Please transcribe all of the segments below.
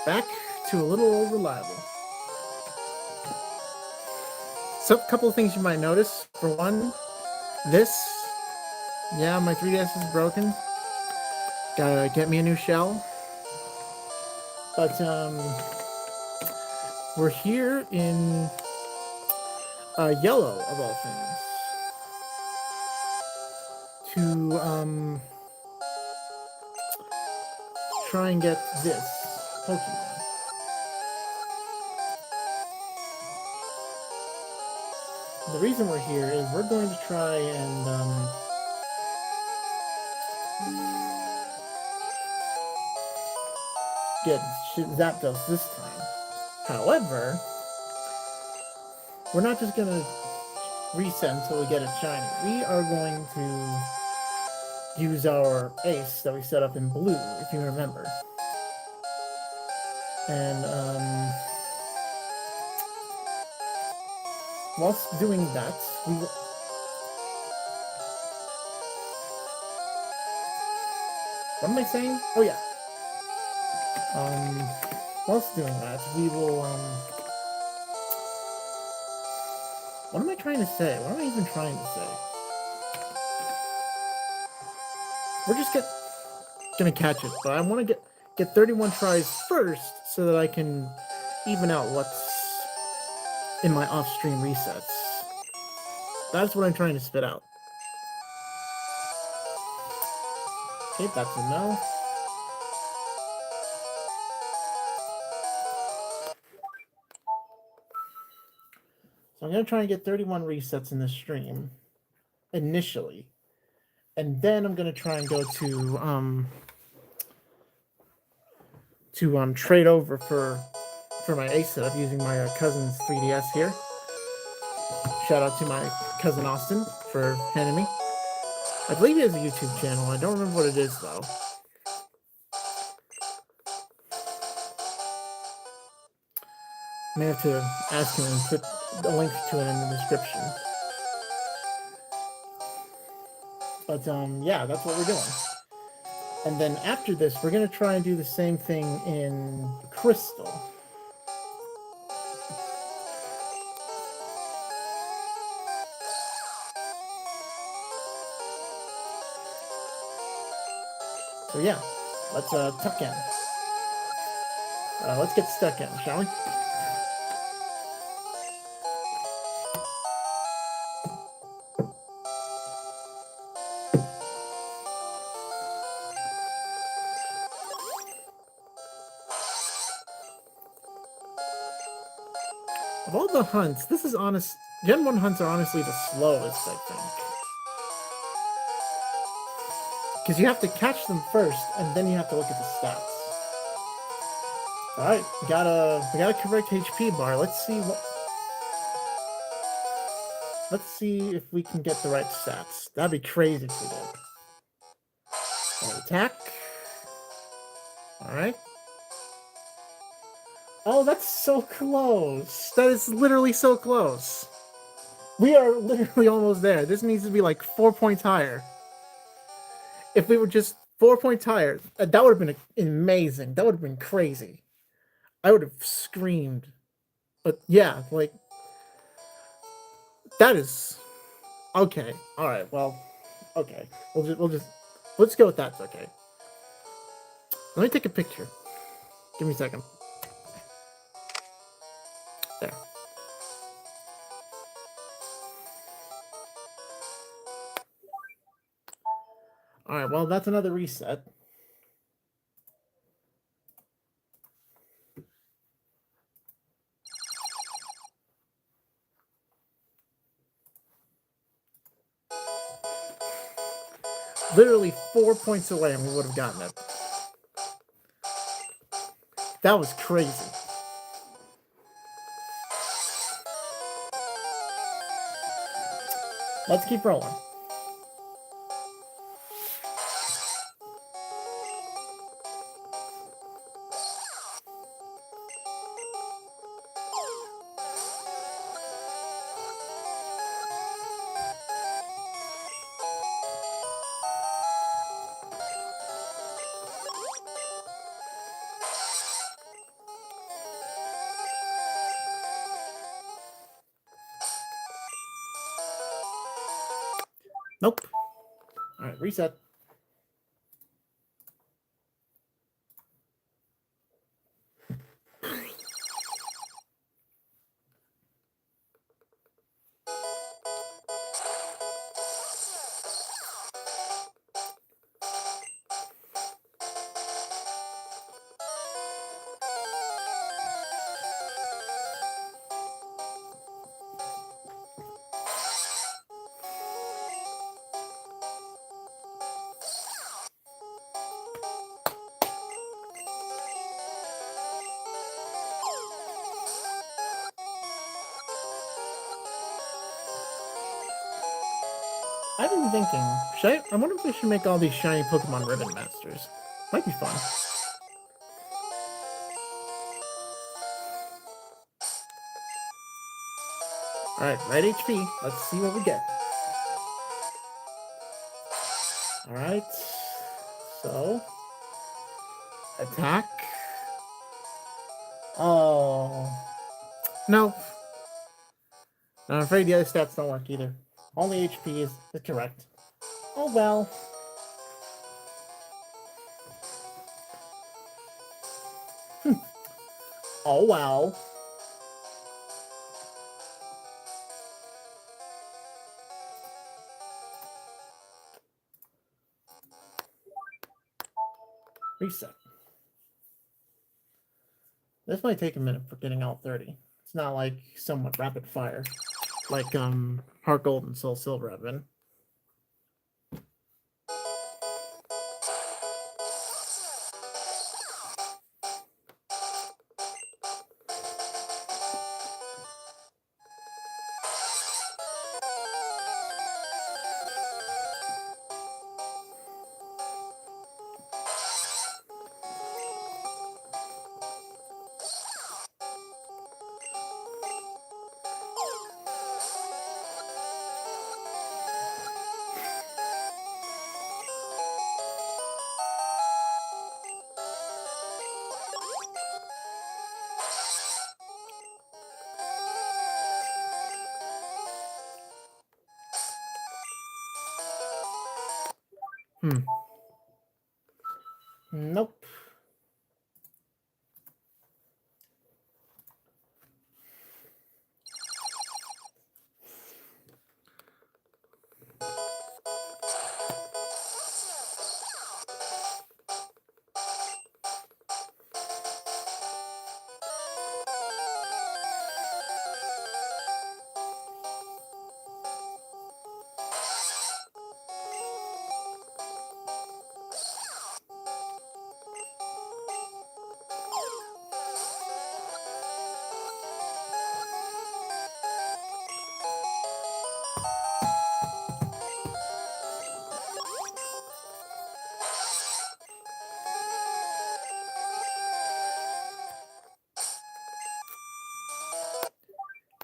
back to a little old reliable. So, a couple of things you might notice. For one, this, yeah, my 3DS is broken. Gotta get me a new shell. But, we're here in yellow, of all things, to, try and get this Pokemon. The reason we're here is we're going to try and get Zapdos this time. However, we're not just gonna reset until we get it shiny. We are going to use our ace that we set up in blue, if you remember. And whilst doing that, we will... What am I saying? Oh yeah. Whilst doing that, we will what am I trying to say? What am I even trying to say? We're just gonna catch it, but I want to get 31 tries first so that I can even out what's in my off-stream resets. That's what I'm trying to spit out. Okay, that's a no. So I'm going to try and get 31 resets in this stream, initially. And then I'm going to try and go to trade over for my ace setup using my cousin's 3DS here. Shout out to my cousin Austin for handing me. I believe he has a YouTube channel. I don't remember what it is, though. May have to ask him and put a link to it in the description. But, yeah, that's what we're doing. And then after this, we're going to try and do the same thing in Crystal. So yeah, let's tuck in. Let's get stuck in, shall we? Of all the hunts, this is honest. Gen 1 hunts are honestly the slowest, I think. Because you have to catch them first, and then you have to look at the stats. Alright, we got a correct HP bar. Let's see if we can get the right stats. That'd be crazy if we did. Attack. Alright. Oh, that's so close. That is literally so close. We are literally almost there. This needs to be like 4 points higher. If we were just 4 points higher, that would have been amazing. That would have been crazy. I would have screamed. But yeah, like, that is okay. All right. Well, okay. Let's go with that. Okay. Let me take a picture. Give me a second. There. All right. Well, that's another reset. Literally 4 points away, and we would have gotten it. That was crazy. Let's keep rolling. Nope. Alright, reset. I've been thinking, I wonder if we should make all these shiny Pokemon Ribbon Masters. Might be fun. Alright, right HP. Let's see what we get. Alright. So. Attack. Oh. No. I'm afraid the other stats don't work either. Only HP is correct. Oh well. Oh well. Reset. This might take a minute for getting all 30. It's not like somewhat rapid fire. Like Heart Gold and Soul Silver have been. Nope.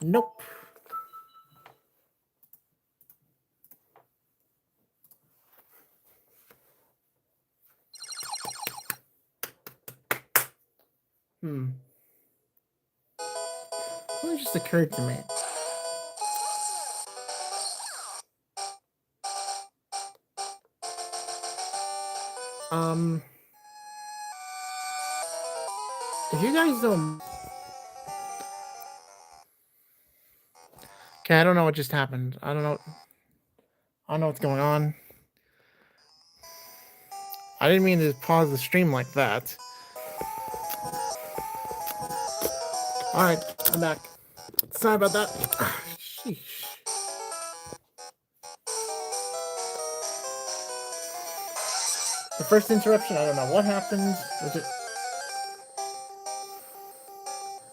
Nope. What just occurred to me? If you guys don't... Okay, I don't know what just happened. I don't know what's going on. I didn't mean to pause the stream like that. Alright, I'm back. Sorry about that. Sheesh. The first interruption, I don't know what happened.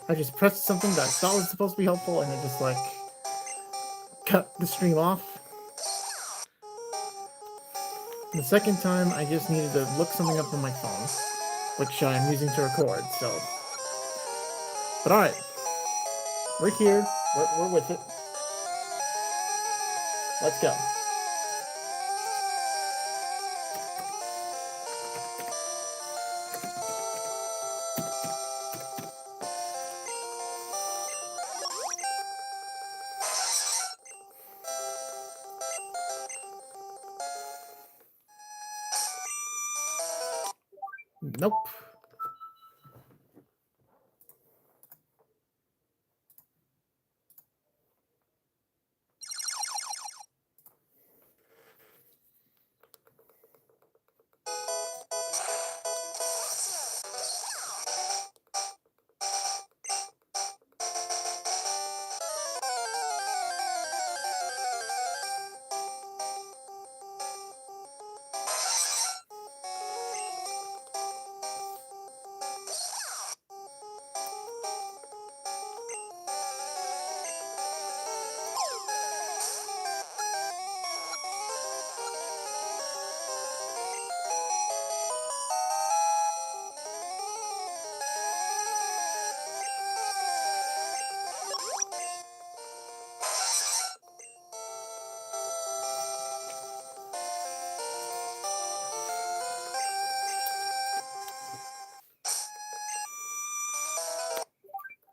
I just pressed something that I thought was supposed to be helpful and it just like cut the stream off. The second time, I just needed to look something up on my phone, which I'm using to record, so. But alright. We're here. We're with it. Let's go. Nope.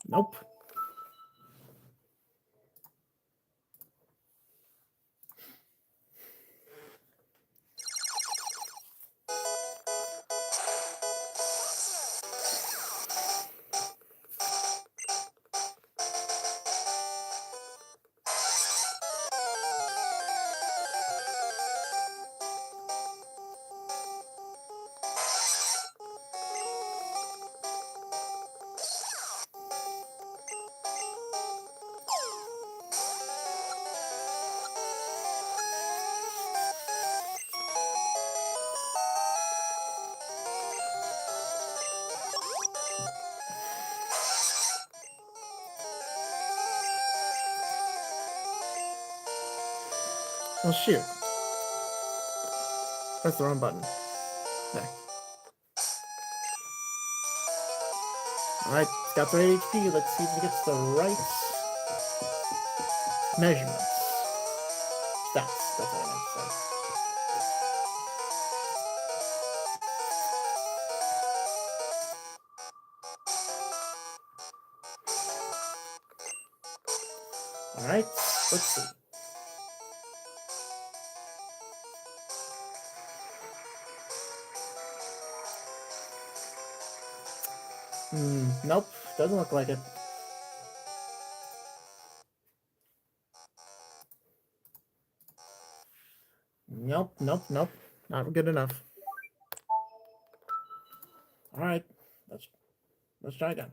Nope. Well, shoot. Press the wrong button. There. Alright, it's got 3 HP. Let's see if it gets the right measurements. Stats. That's what I meant to say. Alright, let's see. Nope. Doesn't look like it. Nope. Not good enough. Alright, let's try again.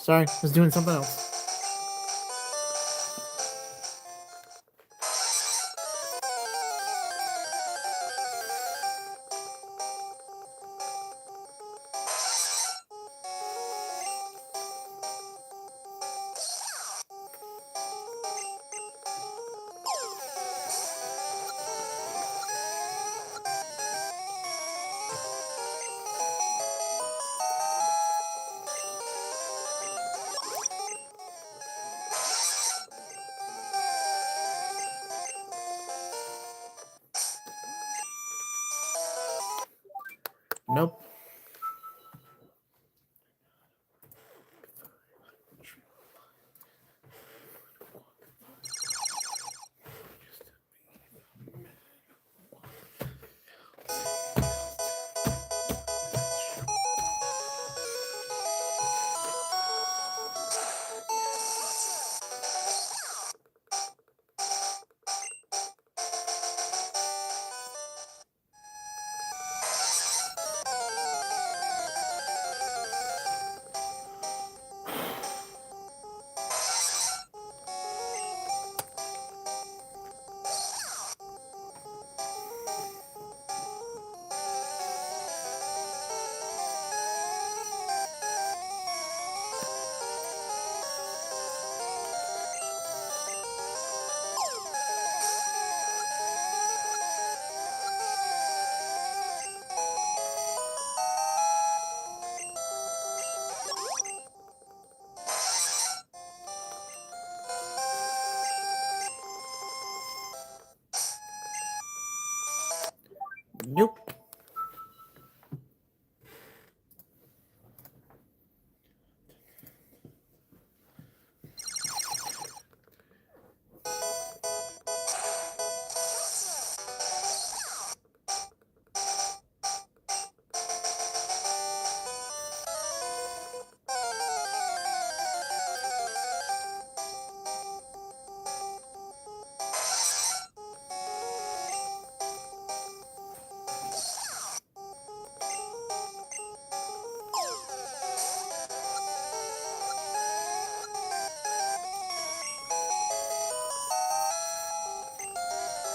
Sorry, I was doing something else. Nope.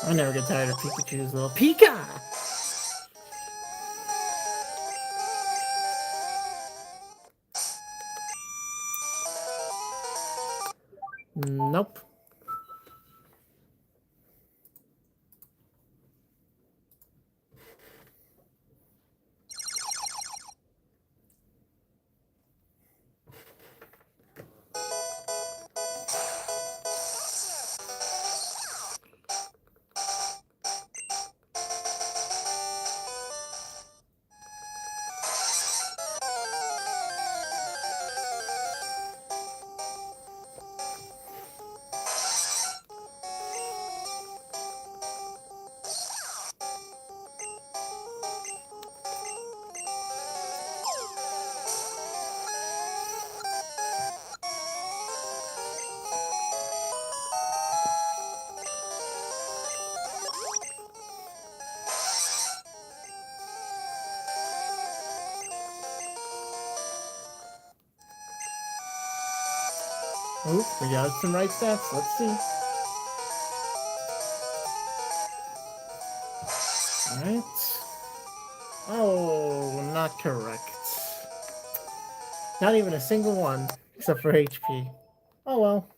I never get tired of Pikachu's little Pika! Nope. Oop, we got some right stats. Let's see. Alright. Oh, not correct. Not even a single one, except for HP. Oh well.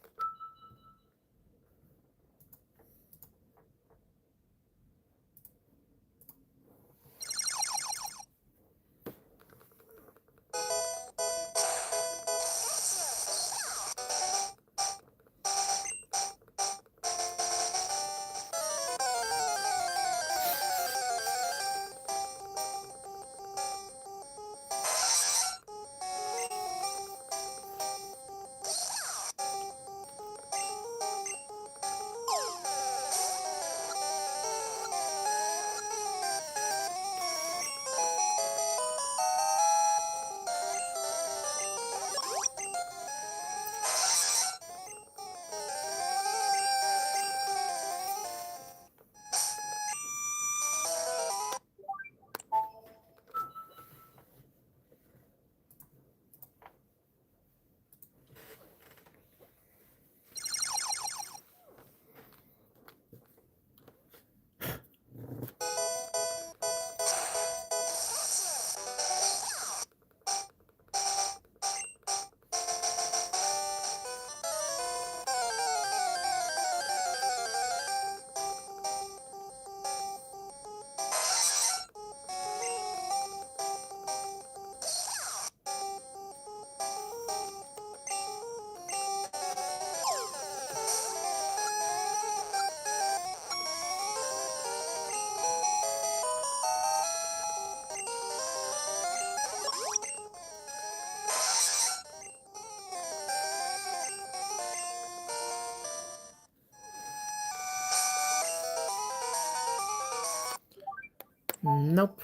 Nope.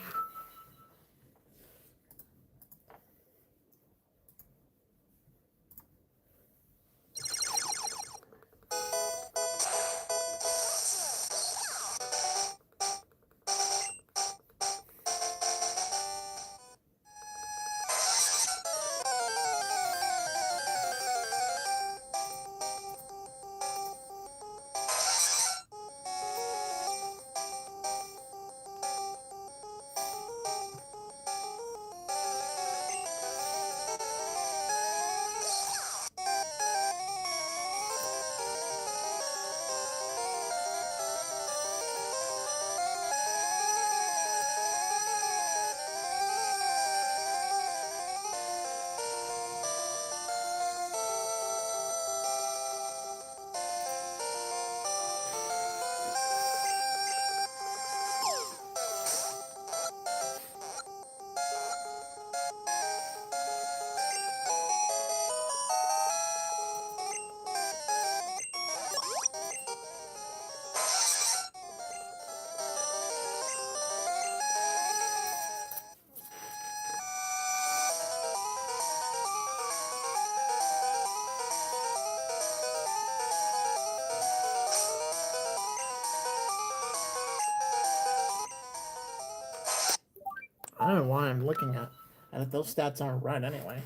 I don't know why I'm looking at it. Those stats aren't right anyway.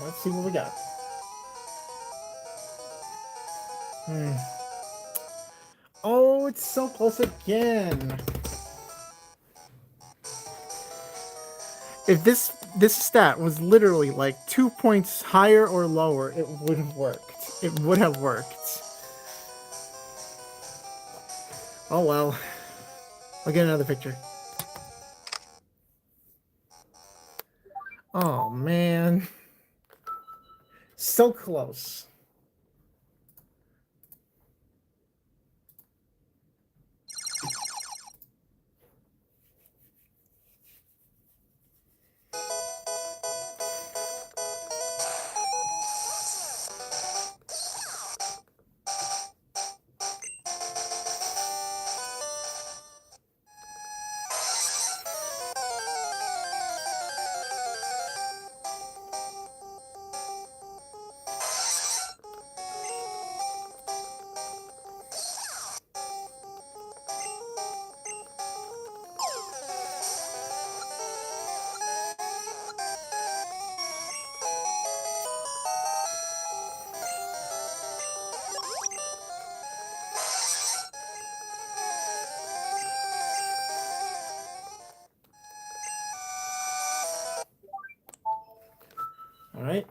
Let's see what we got. Oh, it's so close again. If this stat was literally like 2 points higher or lower, it would have worked. It would have worked. Oh well. I'll get another picture. Oh man. So close. All right.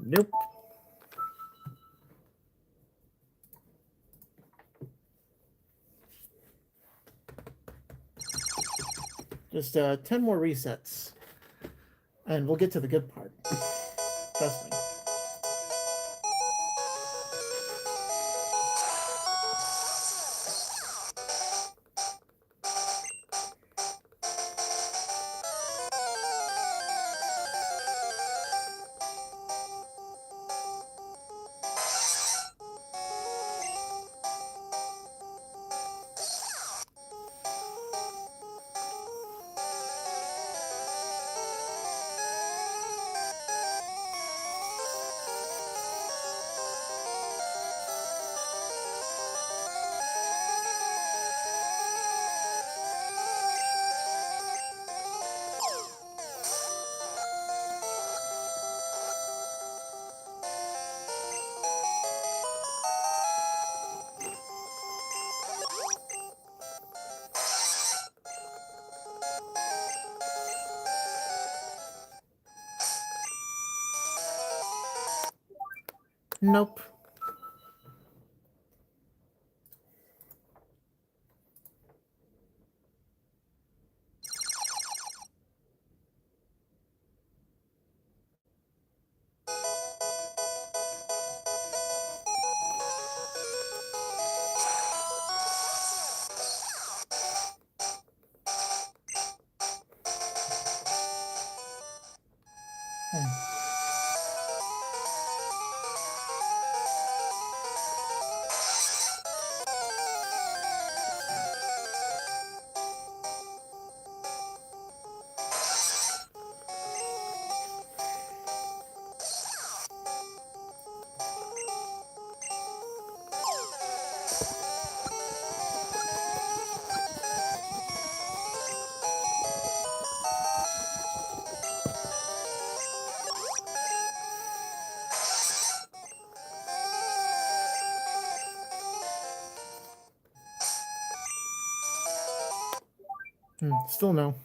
Nope. Just 10 more resets. And we'll get to the good part. Trust me. Nope. Still no.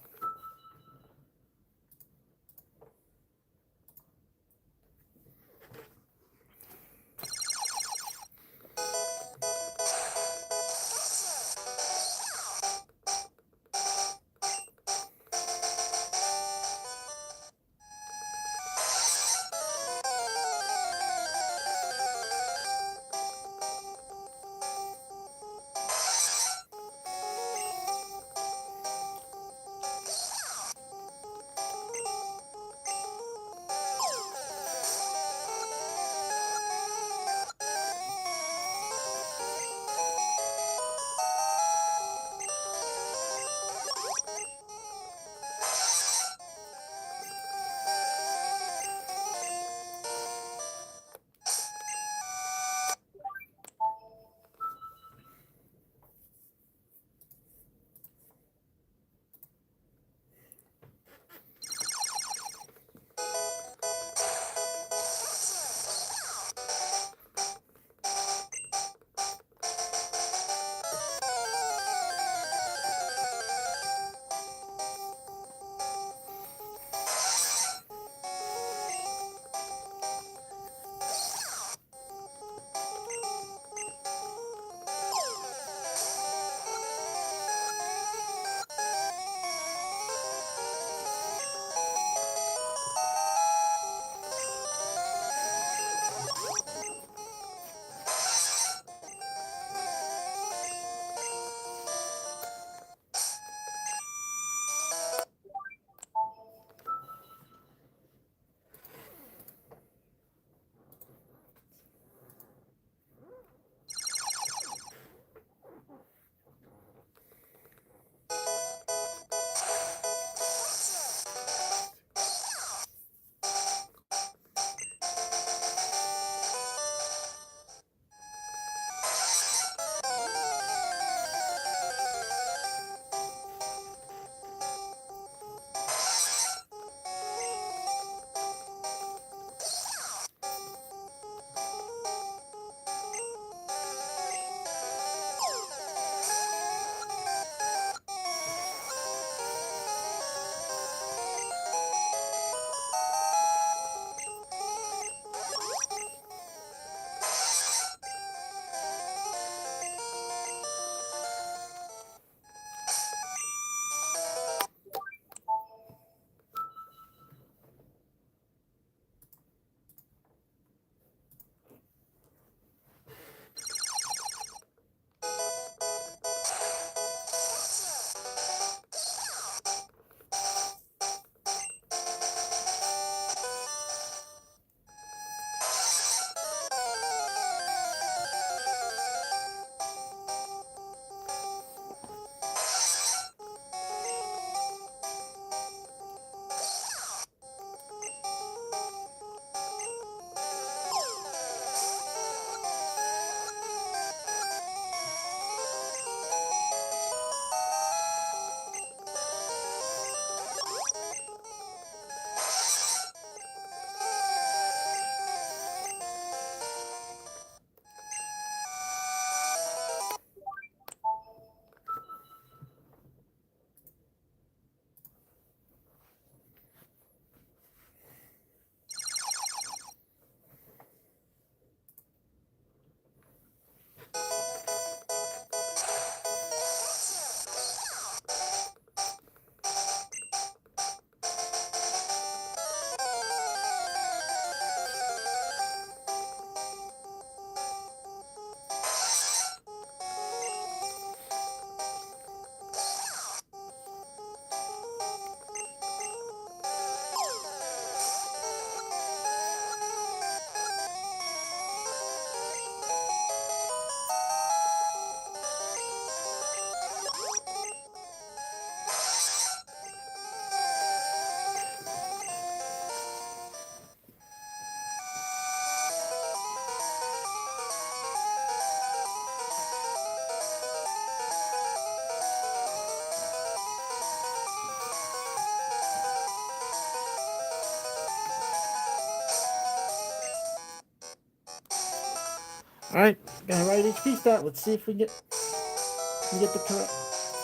Alright, got a right HP stat. Let's see if we get the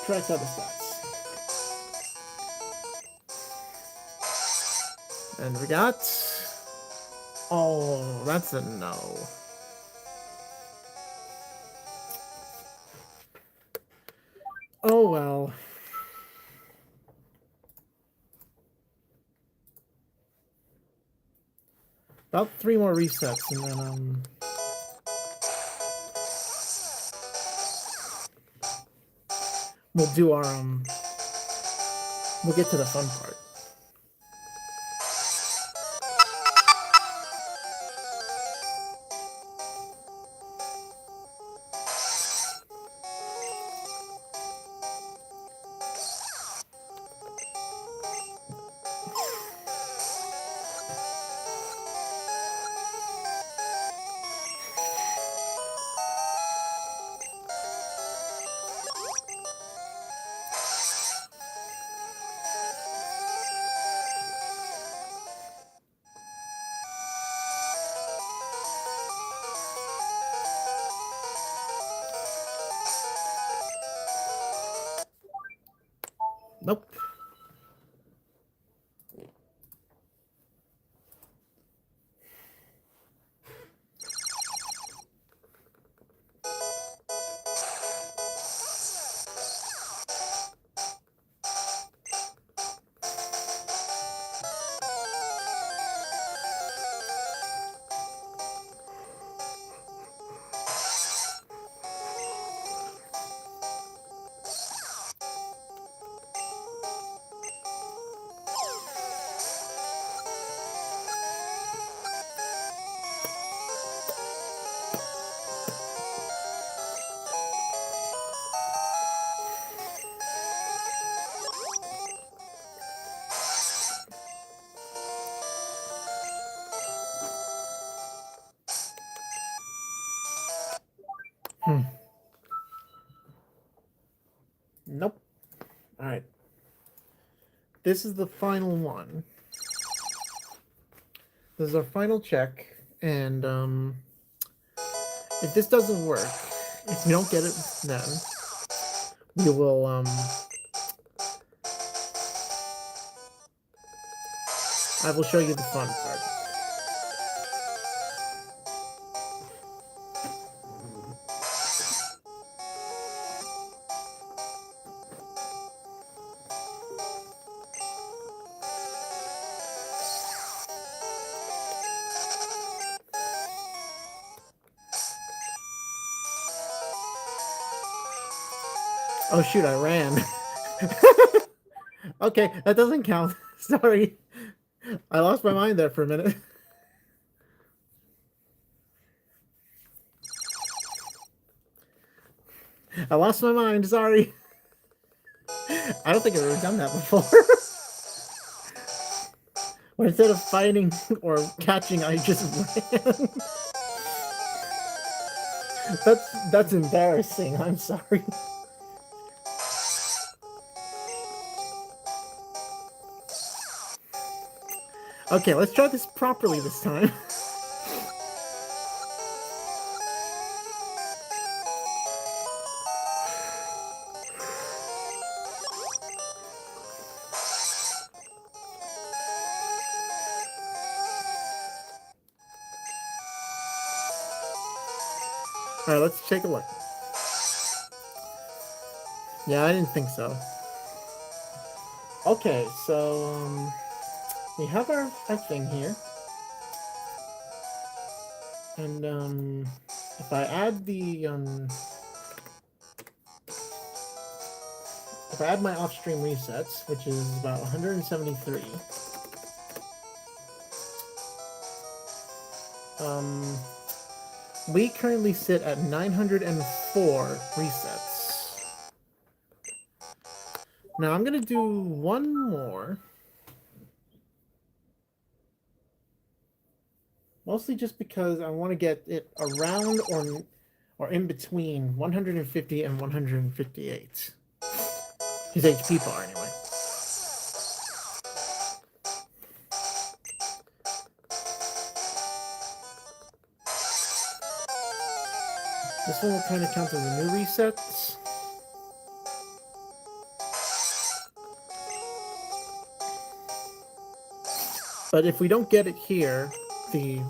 correct other stats. And we got... Oh, that's a no. Oh well. About 3 more resets and then we'll do our we'll get to the fun part. Nope. Nope. Alright. This is the final one. This is our final check, and if this doesn't work, if we don't get it then, we will I will show you the fun part. Oh shoot, I ran. Okay, that doesn't count. Sorry. I lost my mind there for a minute. I lost my mind, sorry. I don't think I've ever done that before. Where instead of fighting or catching, I just ran. That's embarrassing, I'm sorry. Okay, let's try this properly this time. Alright, let's take a look. Yeah, I didn't think so. Okay, so, we have our thing here. And, if I add the, if I add my off-stream resets, which is about 173, we currently sit at 904 resets. Now I'm gonna do one more. Mostly just because I want to get it around or in between 150 and 158. His HP bar, anyway. one will kind of count as a new reset. But if we don't get it here, the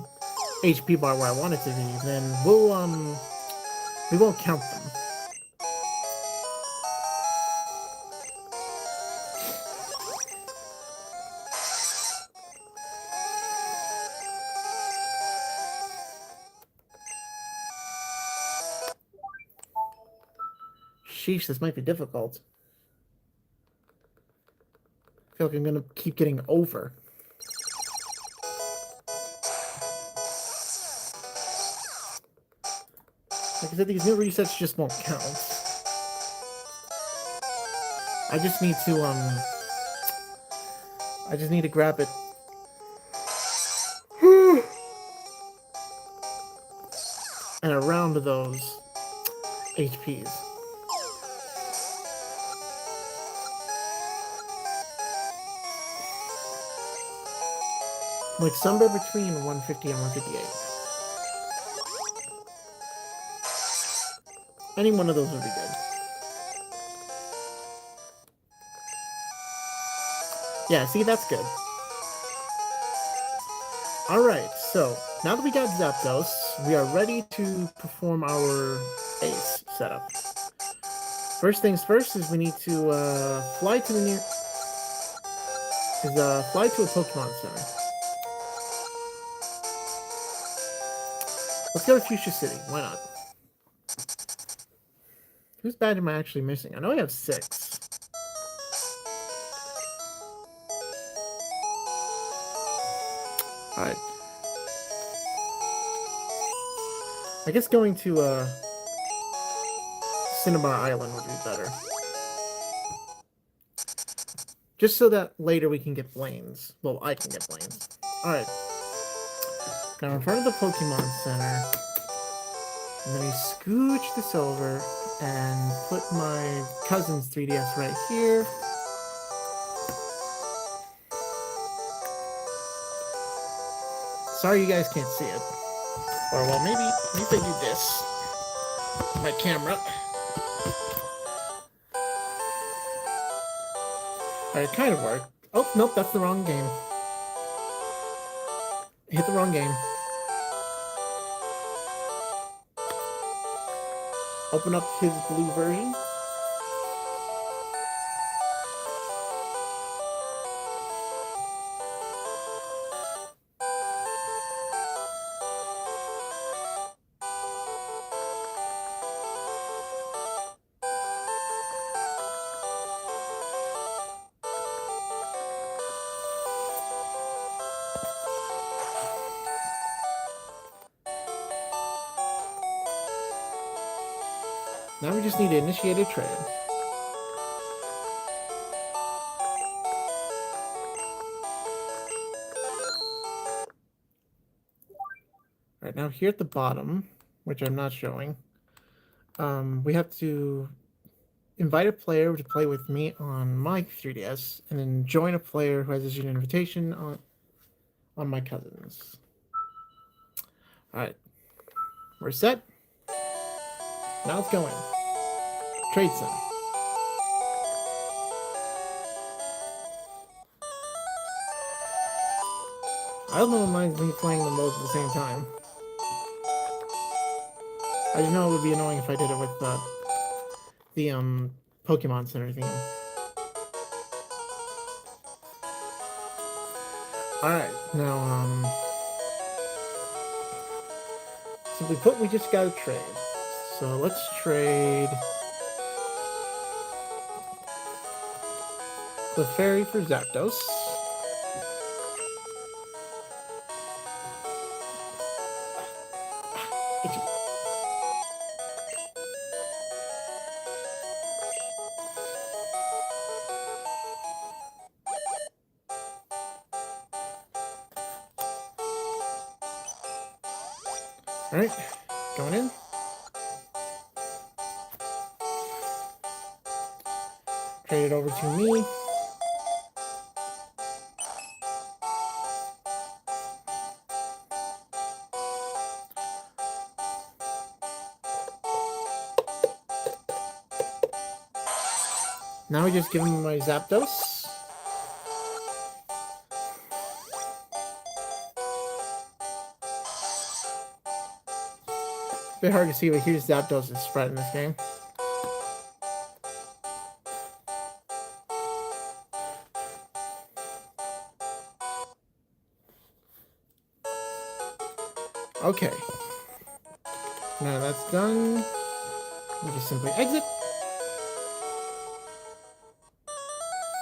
HP bar where I want it to be, then we won't count them. Sheesh, this might be difficult. I feel like I'm gonna keep getting over. Like I said, these new resets just won't count. I just need to grab it. And around those HPs. Like somewhere between 150 and 158. Any one of those would be good. Yeah, see, that's good. Alright, so now that we got Zapdos, we are ready to perform our ace setup. First things first is we need to fly to the fly to a Pokemon Center. Let's go to Fuchsia City. Why not? Whose badge am I actually missing? I know I have 6. Alright. I guess going to Cinnabar Island would be better. Just so that later we can get Blaine's. Well, I can get Blaine's. Alright. Now in front of the Pokemon Center, I'm going to scooch this over and put my cousin's 3DS right here. Sorry you guys can't see it. Or well, maybe I do this. My camera. Alright, it kind of worked. Oh, nope, that's the wrong game. I hit the wrong game. Open up his blue version. Now we just need to initiate a trade. Alright, now here at the bottom, which I'm not showing, we have to invite a player to play with me on my 3DS, and then join a player who has issued an invitation on my cousin's. Alright, we're set. Now let's go in. Trade Center. I don't know mind me playing them both at the same time. I just know it would be annoying if I did it with the Pokemon Center theme. Alright, now simply put, we just gotta trade. So let's trade the Fairy for Zapdos. Alright, going in. Trade it over to me. Now we just give him my Zapdos. A bit hard to see, but here's Zapdos' spread in this game. Okay. Now that's done. We just simply exit.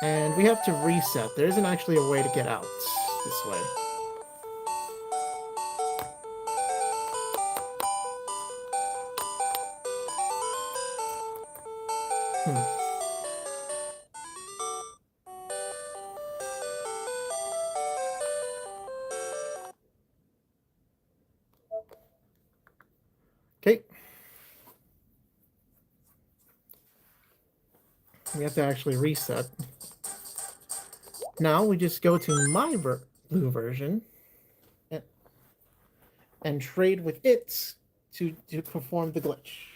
And we have to reset. There isn't actually a way to get out this way. Okay. We have to actually reset. Now we just go to my blue version and trade with it to perform the glitch.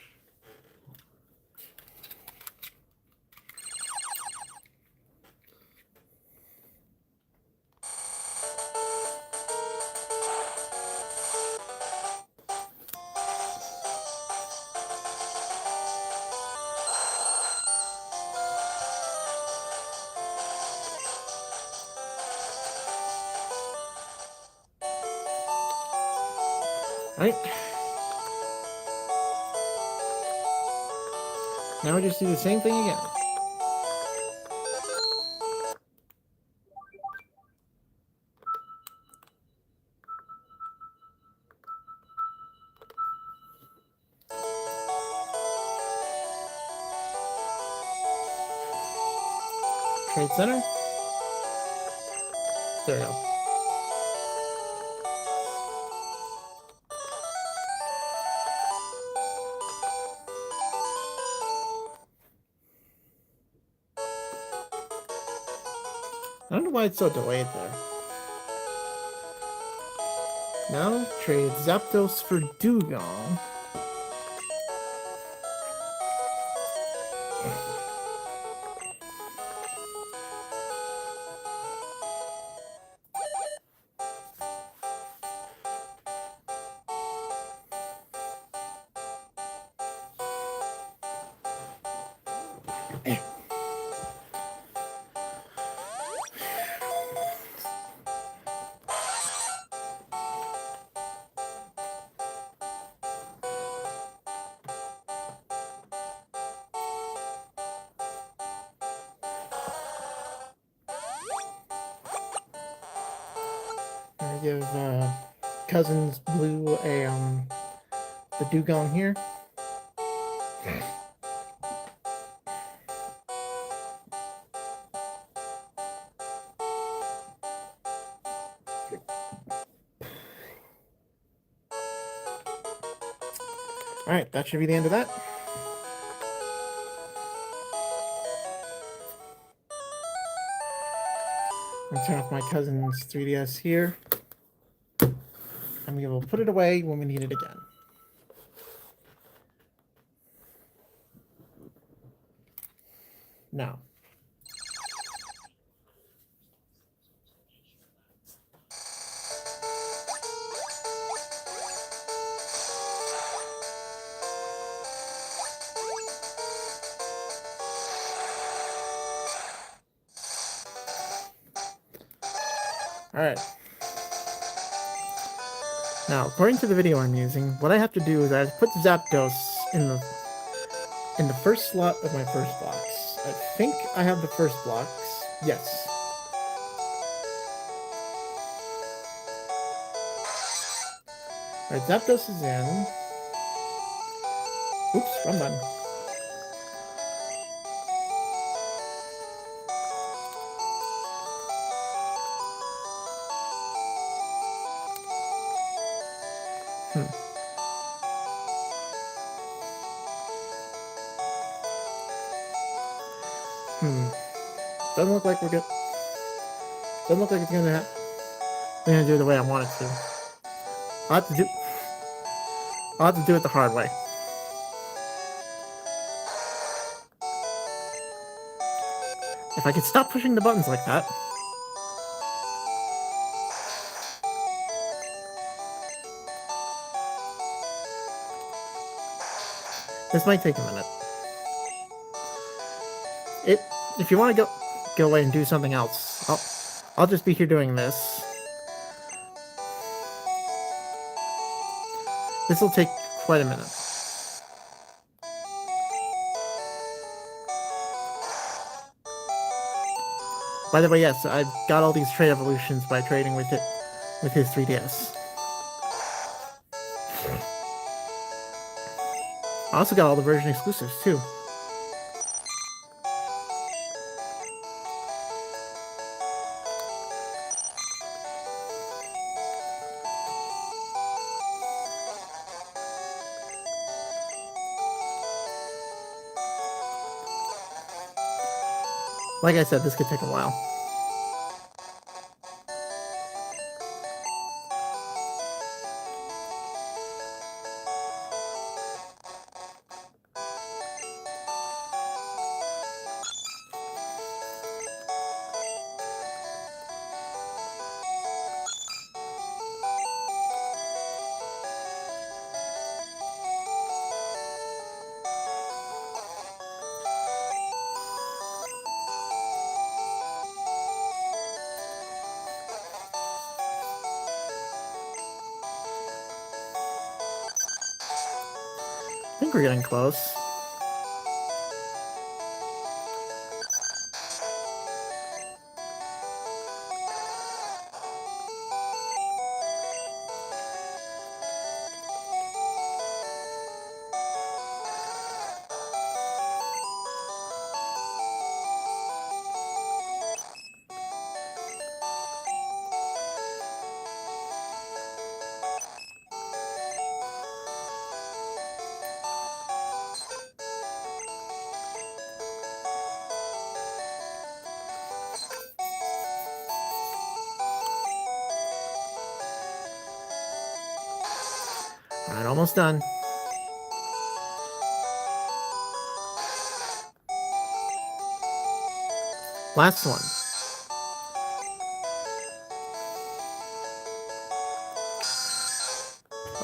Right? Now we just do the same thing again. Trade center. There we go. I don't know why it's so delayed there. Now trade Zapdos for Dugong. I give Cousins Blue a the Dugong here. Alright, that should be the end of that. I'm gonna turn off my cousin's 3DS here. And we will put it away when we need it again. Now. Alright. Now, according to the video I'm using, what I have to do is I have to put Zapdos in the first slot of my first box. I think I have the first box. Yes. Alright, Zapdos is in. Oops, wrong button. Doesn't look like we're good. Doesn't look like it's gonna do it the way I want it to. I'll have to do it the hard way. If I could stop pushing the buttons like that. This might take a minute. If you want to go away and do something else, I'll just be here doing this. This will take quite a minute. By the way, yes, I got all these trade evolutions by trading with his 3DS. I also got all the version exclusives too. Like I said, this could take a while. I think we're getting close. Alright, almost done. Last one.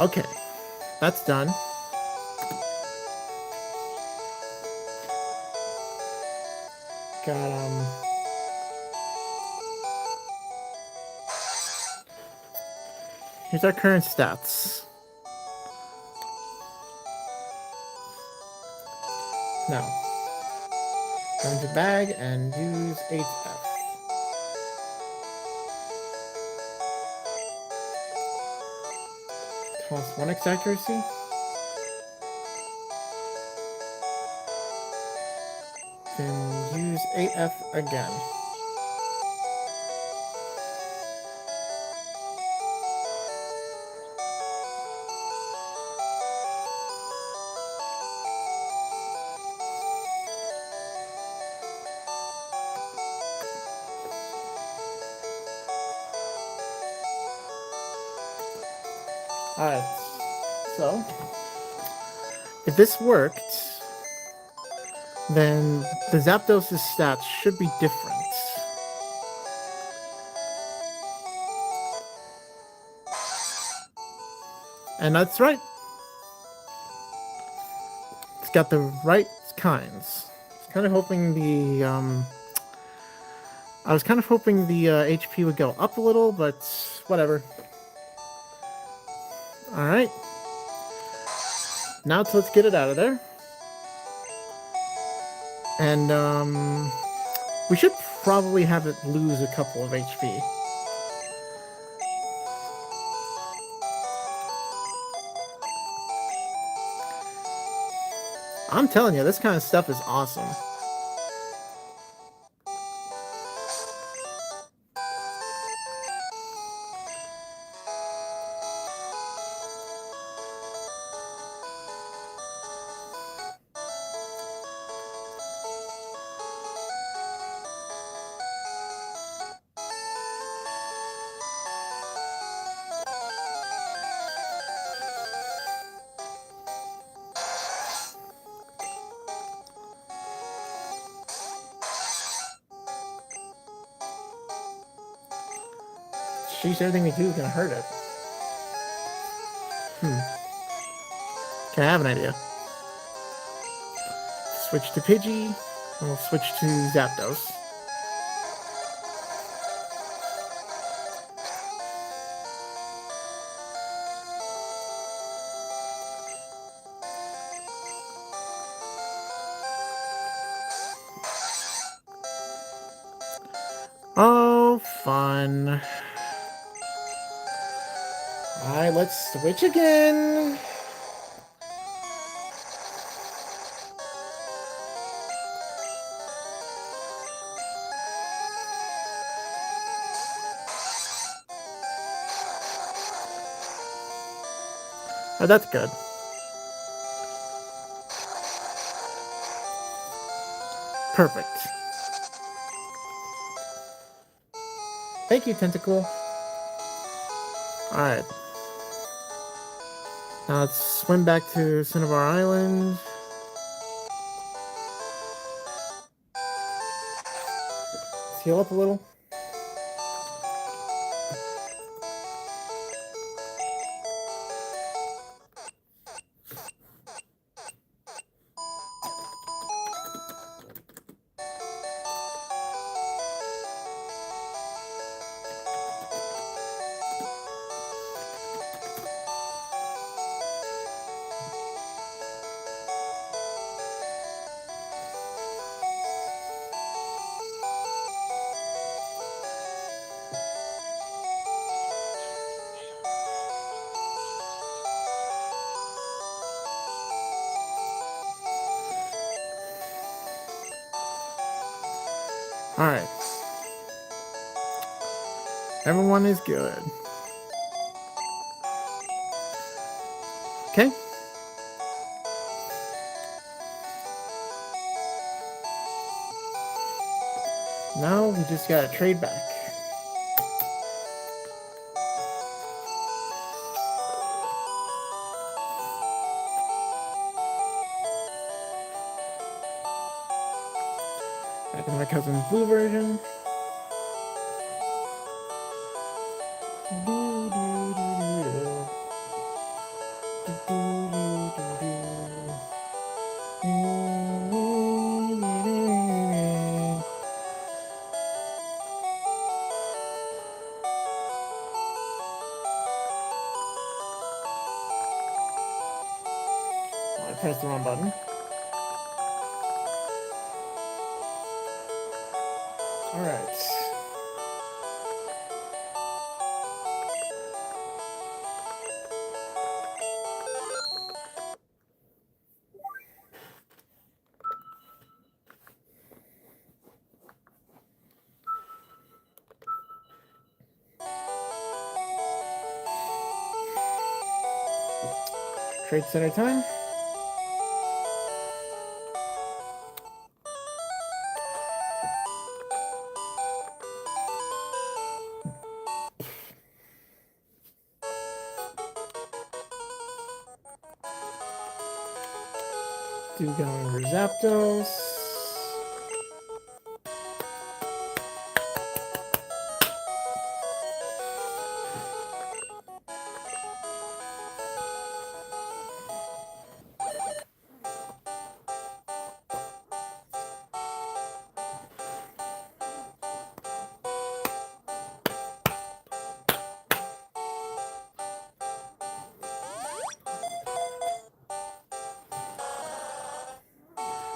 Okay, that's done. Got, here's our current stats. Now, go into bag and use 8F. Toss 1x accuracy. Then use 8F again. Alright, so if this worked, then the Zapdos' stats should be different. And that's right. It's got the right kinds. I was kind of hoping the HP would go up a little, but whatever. Alright. Now let's get it out of there. And, we should probably have it lose a couple of HP. I'm telling you, this kind of stuff is awesome. Sheesh, everything we do is gonna hurt it. Okay, I have an idea. Switch to Pidgey, and we'll switch to Zapdos. Oh, fun. Alright, let's switch again. Oh, that's good. Perfect. Thank you, Tentacle. Alright. Now let's swim back to Cinnabar Island. Let's heal up a little. Alright. Everyone is good. Okay. Now we just gotta trade back. Back in my cousin's blue version. I pressed the wrong button. Alright. Trade center time. Dewgong over Zapdos.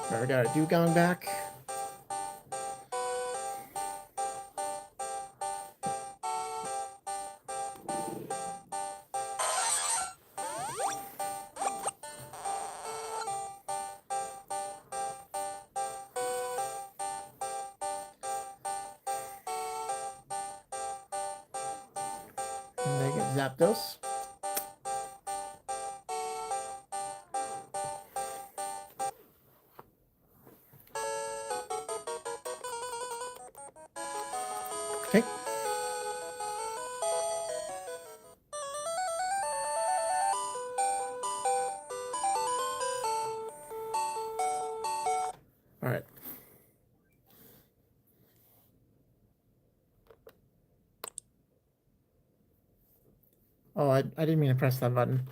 Alright, we got a Dewgong back. And they get Zapdos. Okay. Alright. Oh, I didn't mean to press that button.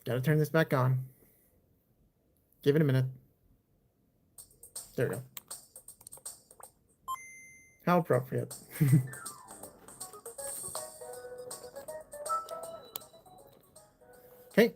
Gotta turn this back on. Give it a minute. There we go. How appropriate. Okay.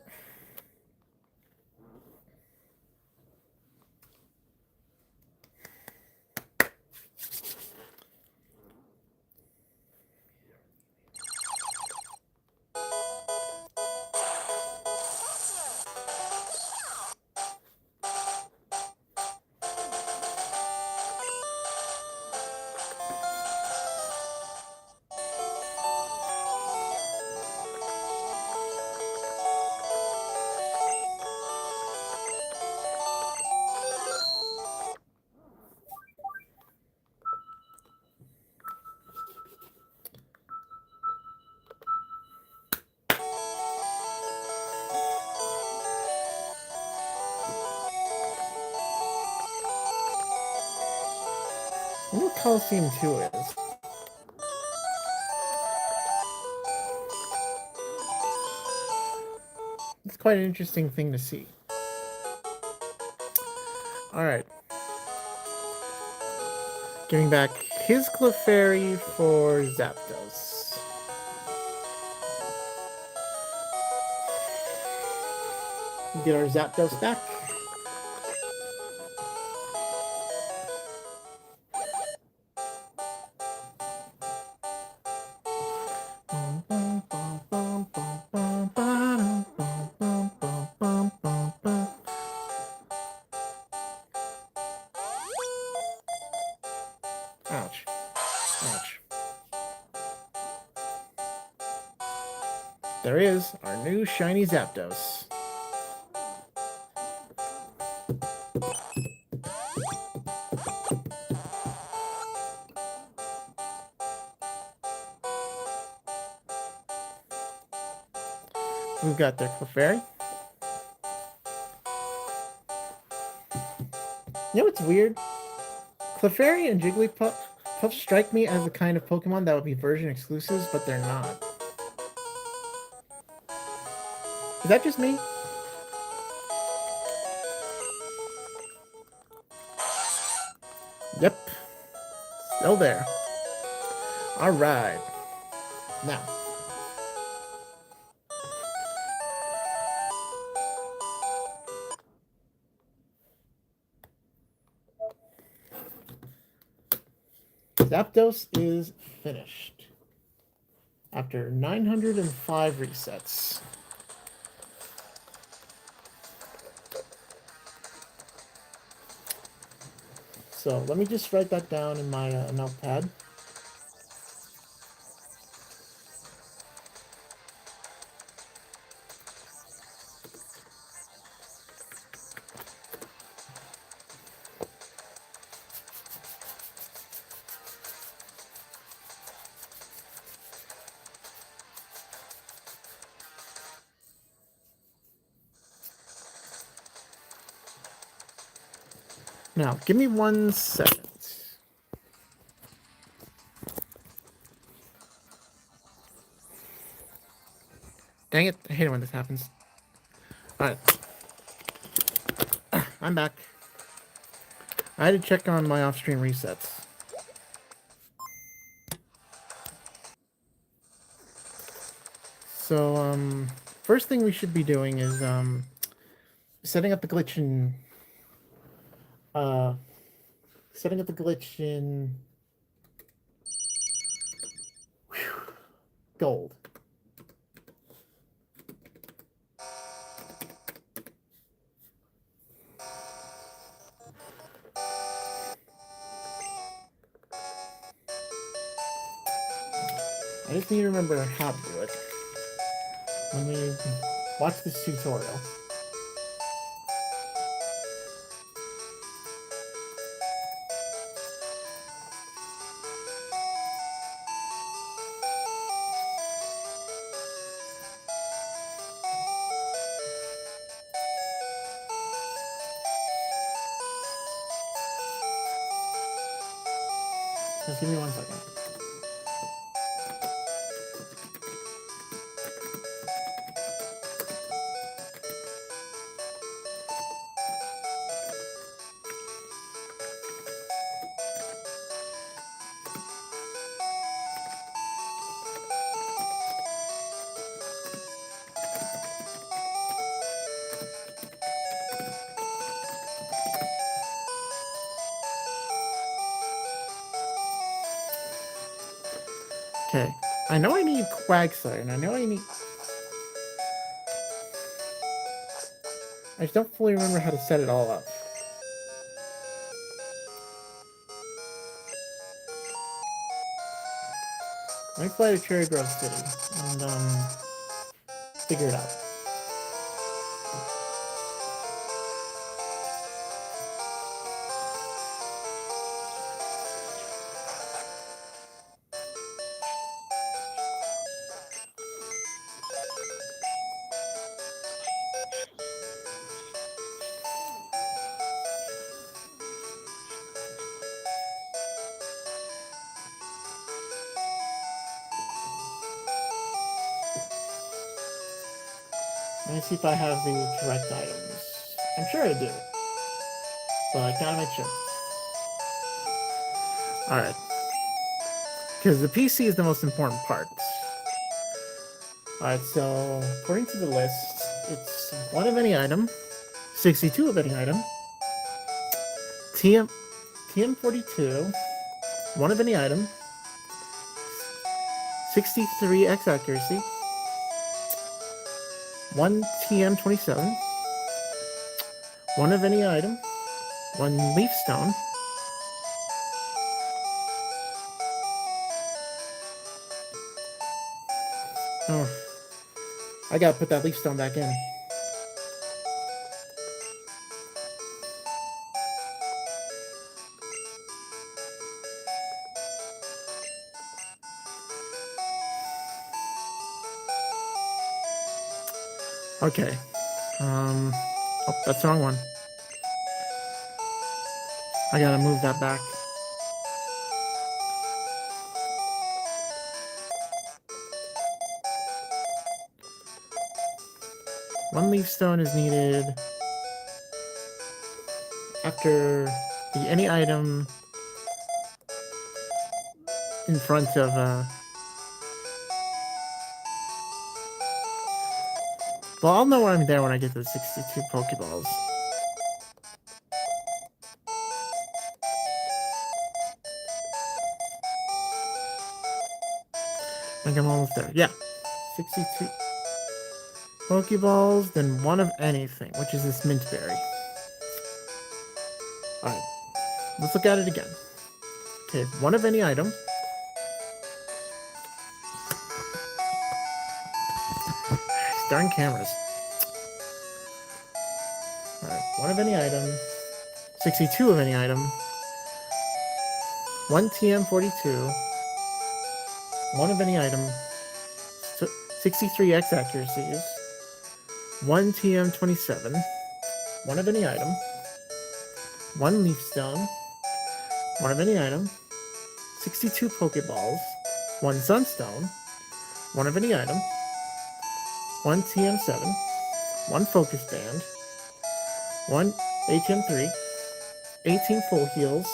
I wonder what Coliseum 2 is. It's quite an interesting thing to see. Alright. Giving back his Clefairy for Zapdos. Get our Zapdos back. Ouch. Ouch. There is our new shiny Zapdos. We've got their Clefairy. You know what's weird? Clefairy and Jigglypuff strike me as the kind of Pokemon that would be version exclusives, but they're not. Is that just me? Yep. Still there. Alright. Now. Zapdos is finished. After 905 resets. So let me just write that down in my notepad. Now, give me 1 second. Dang it, I hate it when this happens. Alright. I'm back. I had to check on my off-stream resets. So, first thing we should be doing is, setting up the glitch in, gold. I just need to remember how to do it when we watch this tutorial. Just give me 1 second. Okay. I know I need Quagsire, and I know I need... I just don't fully remember how to set it all up. Let me fly to Cherry Grove City and figure it out. Let me see if I have the correct items. I'm sure I do, but I gotta make sure. Alright. Because the PC is the most important part. Alright, so according to the list, it's 1 of any item, 62 of any item, TM42, 1 of any item, 63x accuracy, 1 TM27, 1 of any item, 1 leaf stone, oh, I gotta put that leaf stone back in. Okay. Oh, that's the wrong one. I gotta move that back. One leaf stone is needed after the any item in front of well, I'll know I'm there when I get to the 62 Pokeballs. I think I'm almost there. Yeah. 62 Pokeballs, then 1 of anything, which is this mint berry. Alright. Let's look at it again. Okay, 1 of any item. Darn cameras. Alright, 1 of any item. 62 of any item. 1 TM42. 1 of any item. 63x accuracies. 1 TM27. 1 of any item. 1 leaf stone. 1 of any item. 62 Pokeballs. 1 sunstone. 1 of any item. 1 TM7, 1 Focus Band, 1 HM3, 18 full heals,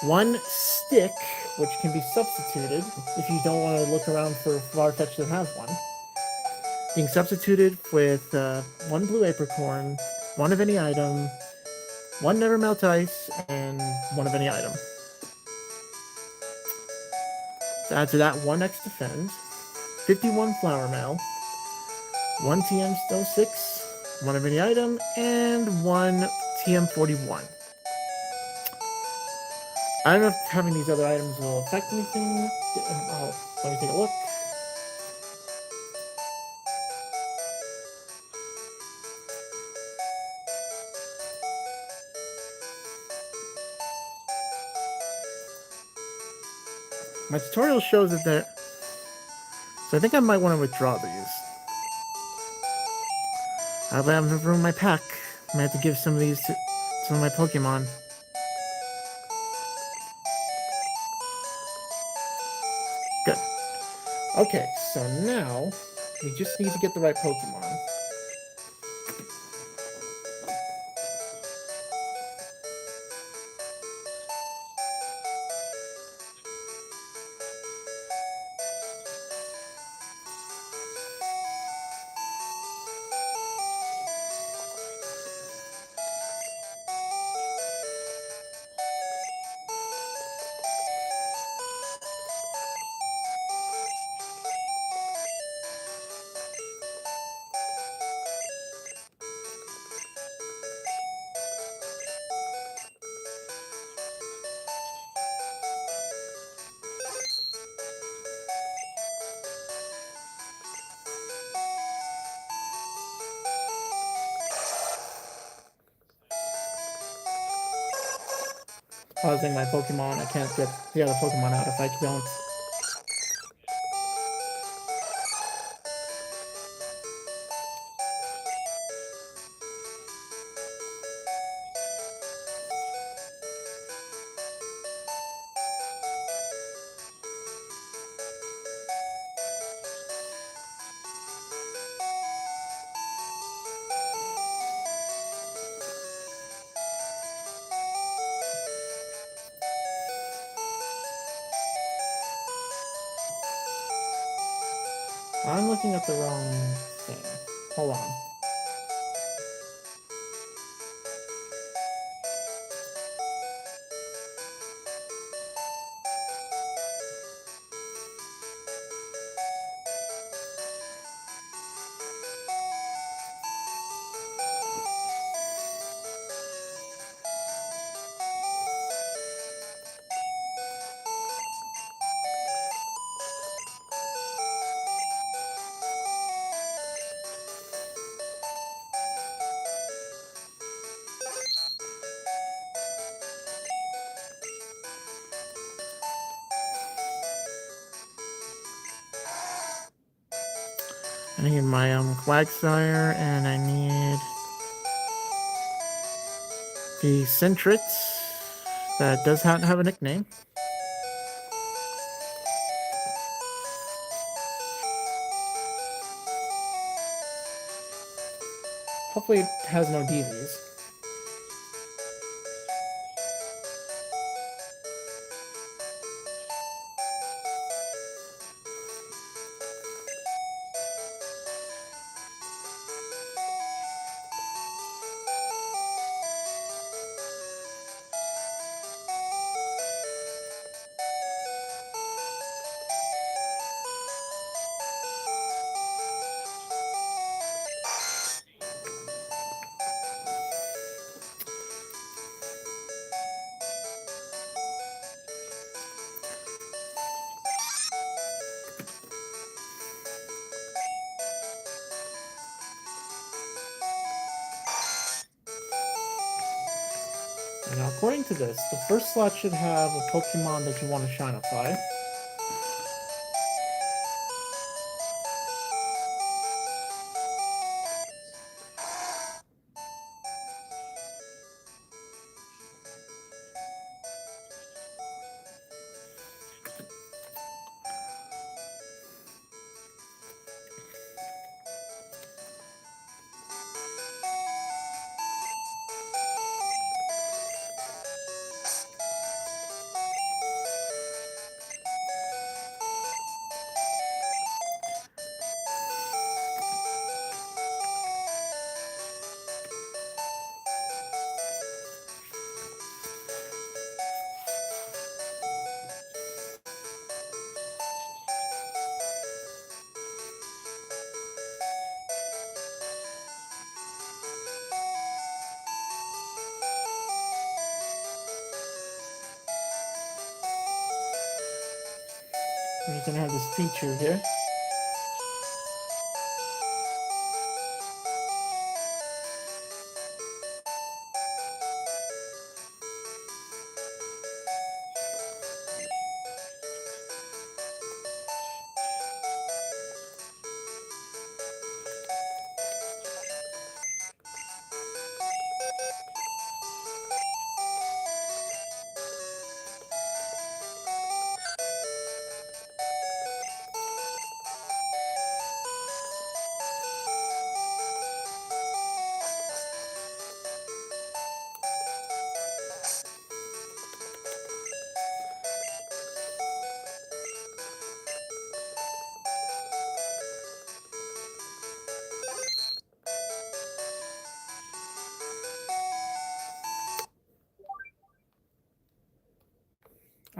1 stick, which can be substituted if you don't want to look around for Farfetch that has one. Being substituted with 1 blue apricorn, 1 of any item, 1 never melt ice, and 1 of any item. To add to that, 1 X defend, 51 flower mail, 1 TM06, 1 of any item, and 1 TM41. I don't know if having these other items will affect anything. Let me take a look. My tutorial shows that they're... So I think I might want to withdraw these. I have enough room in my pack. I might have to give some of these to some of my Pokemon. Okay, so now we just need to get the right Pokemon. Pausing my Pokemon, I can't get the other Pokemon out if I don't. I'm looking at the wrong thing. Hold on. I need my Quagsire, and I need the Sentret that does not have a nickname. Hopefully it has no DVs. Now, according to this, the first slot should have a Pokemon that you want to Shinify. We're gonna have this feature here.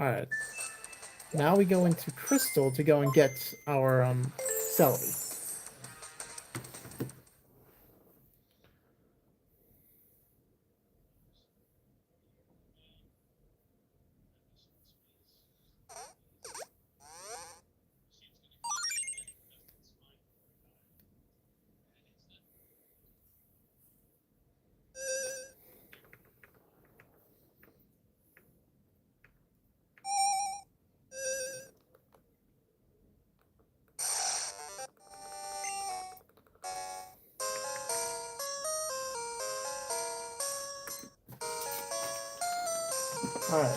Alright. Now we go into Crystal to go and get our, Celebi. Alright.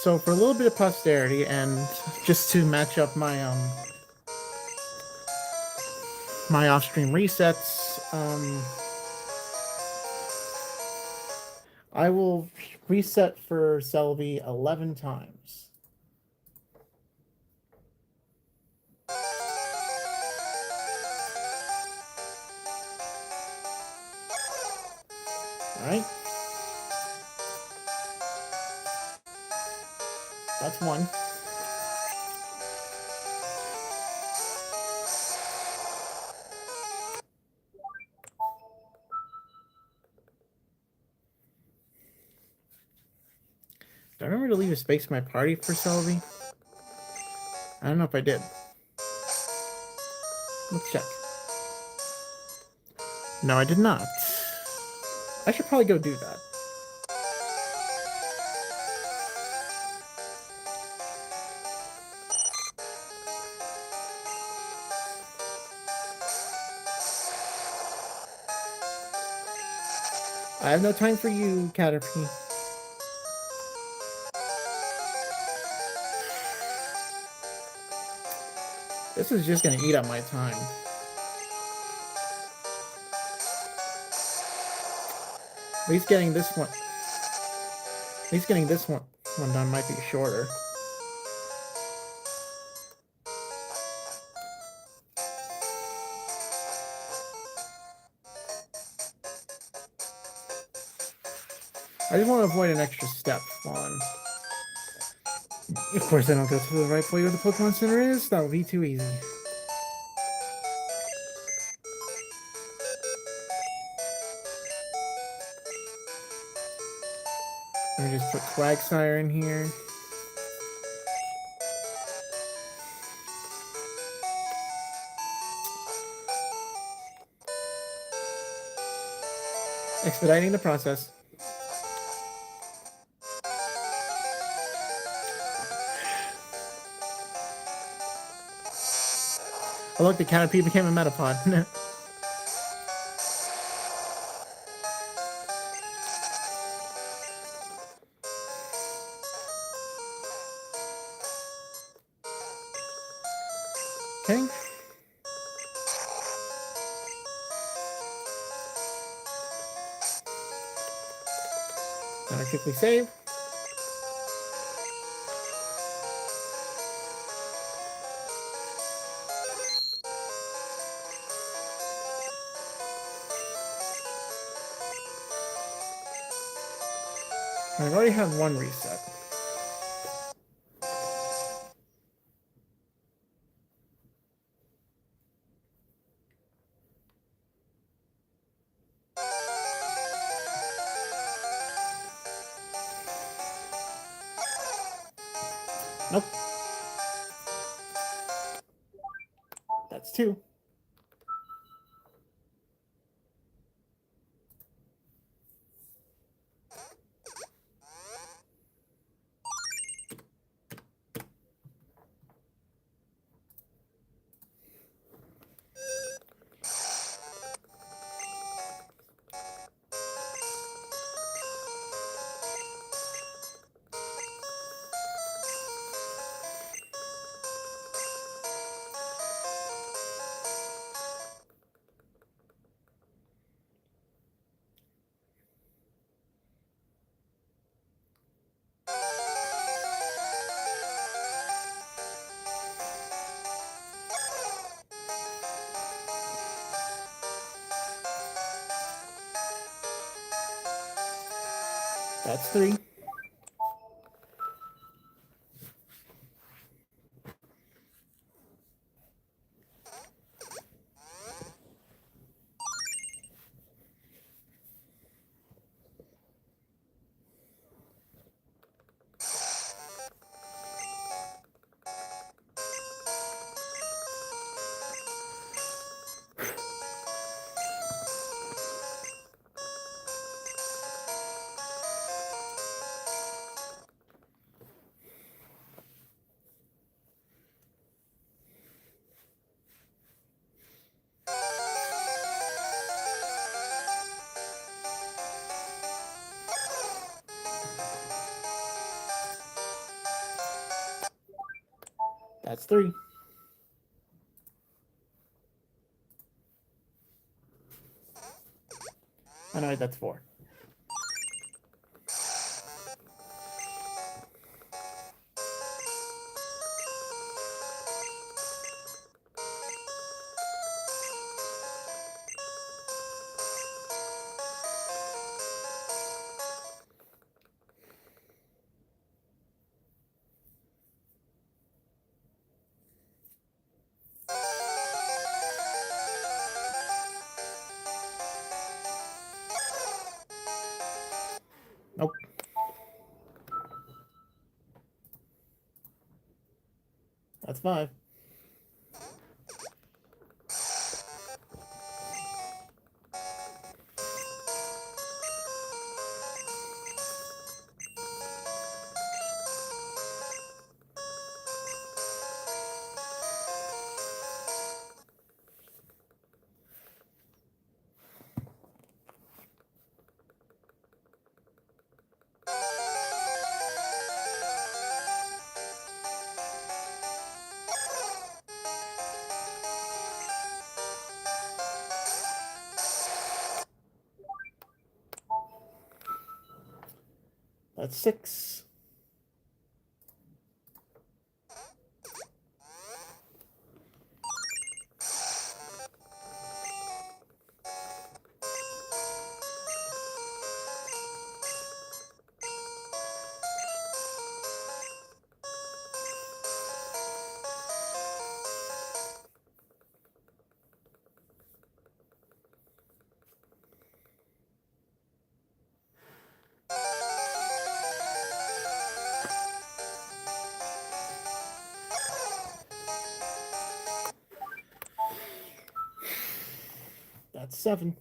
So for a little bit of posterity and just to match up my my off-stream resets, I will reset for Celebi 11 times. Alright. That's one. Do I remember to leave a space in my party for Celebi? I don't know if I did. Let's check. No, I did not. I should probably go do that. I have no time for you, Caterpie. This is just gonna eat up my time. At least getting this one. At least getting this one done might be shorter. I just want to avoid an extra step on. Of course, I don't go to the right way where the Pokemon Center is. That would be too easy. Let me just put Quagsire in here. Expediting the process. Oh look, the Caterpie became a Metapod. Okay. Now I quickly save. I've already had one reset. Nope. That's two. That's three. That's 3. Oh no, that's 4. Nope. That's 5. That's 6. That's 7.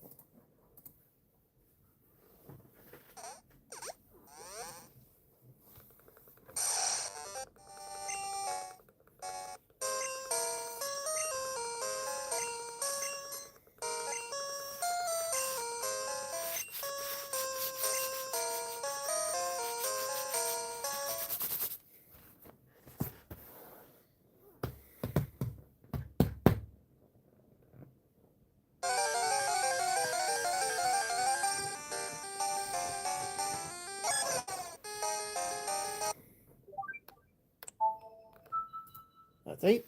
That's 8.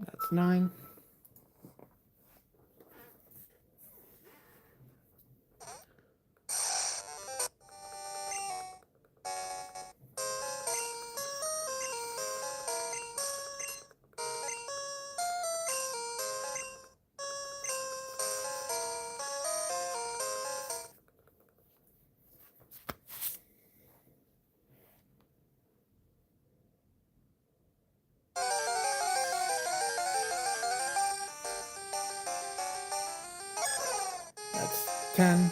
That's 9. That's 10.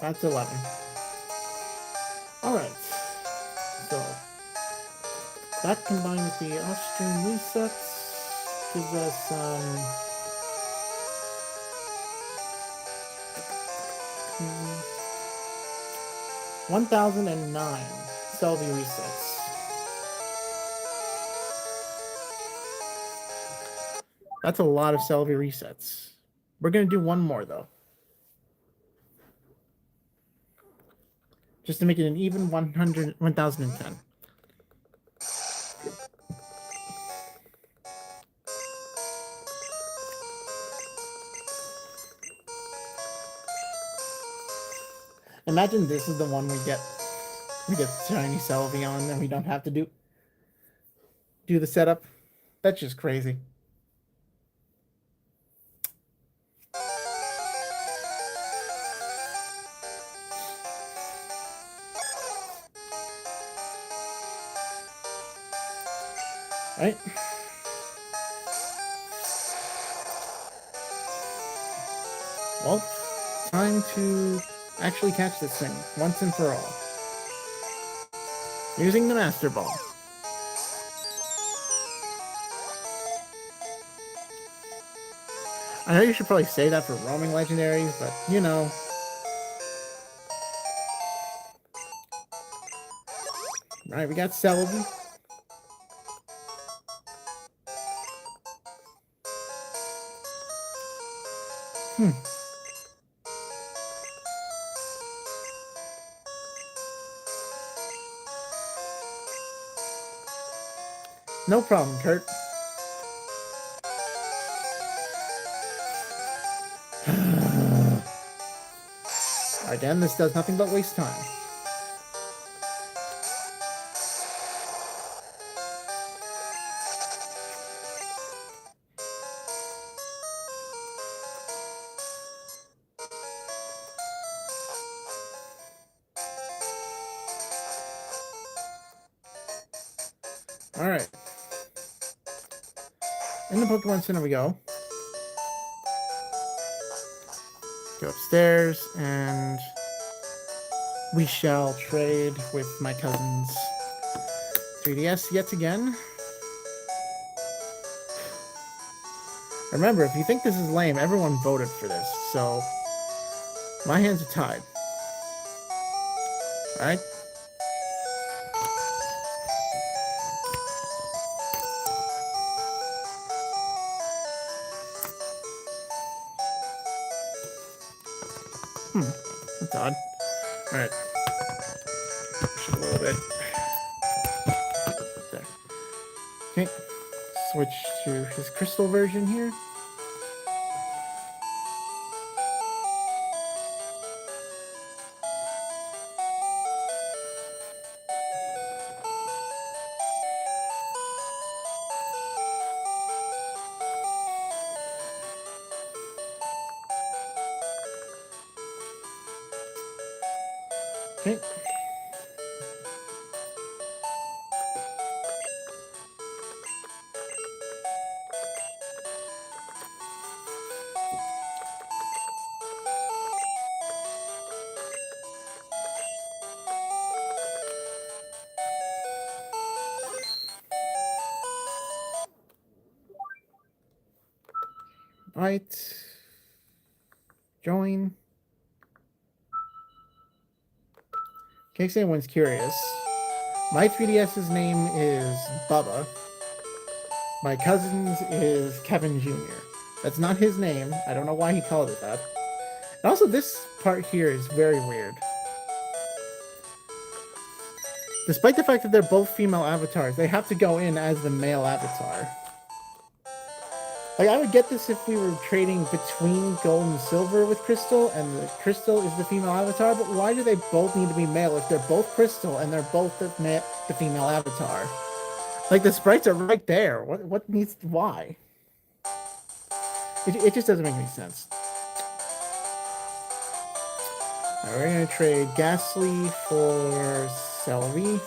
That's 11. Alright. So, that combined with the off-stream resets gives us, 1009 Selby resets. That's a lot of Selby resets. We're going to do one more, though. Just to make it an even 1010. Imagine this is the one we get shiny Selby on, and we don't have to do the setup. That's just crazy. Right? Well, time to actually catch this thing once and for all. Using the Master Ball. I know you should probably say that for roaming legendaries, but you know. Right, we got Celebi. No problem, Kurt. Again, this does nothing but waste time. Alright. In the Pokemon Center we go. Go upstairs, and we shall trade with my cousin's 3DS yet again. Remember, if you think this is lame, everyone voted for this, so my hands are tied. Alright? That's odd. Alright. Push it a little bit. There. Okay. Switch to his crystal version here. Okay. Right. Join. In case anyone's curious, my 3DS's name is Bubba. My cousin's is Kevin Jr. That's not his name. I don't know why he called it that. And also, this part here is very weird. Despite the fact that they're both female avatars, they have to go in as the male avatar. Like, I would get this if we were trading between gold and silver with Crystal, and the Crystal is the female avatar, but why do they both need to be male if they're both Crystal and they're both the female avatar? Like, the sprites are right there. What needs... why? It just doesn't make any sense. Alright, we're gonna trade Ghastly for Celebi.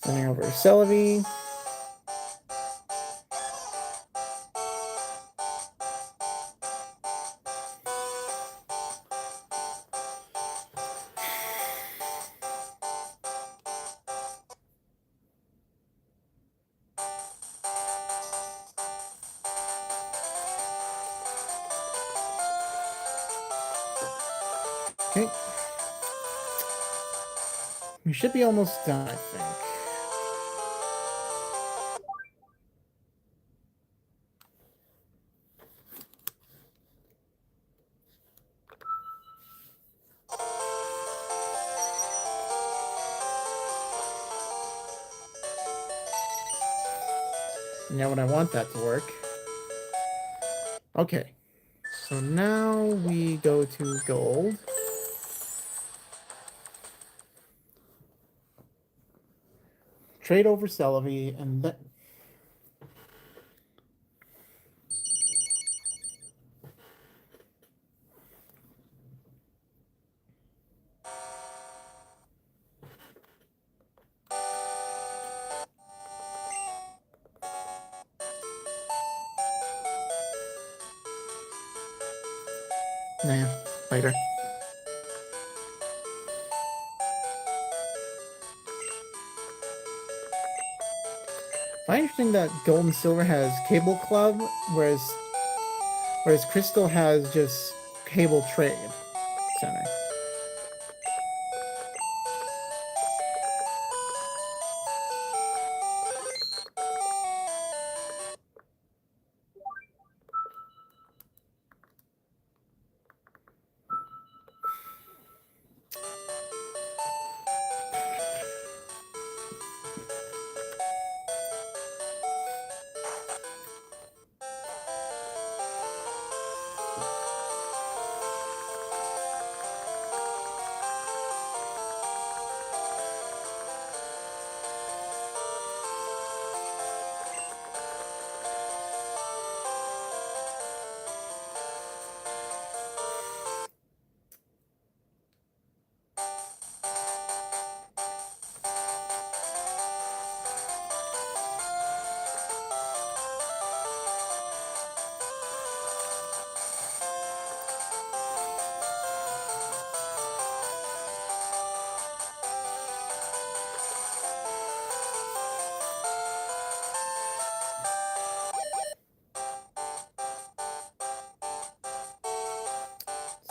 Sending over Celebi. Okay. We should be almost done, I think. Now when I want that to work. Okay. So now we go to gold. Trade over Celebi, and then... Nah, later. I interesting that Gold and Silver has Cable Club, whereas Crystal has just Cable Trade Center.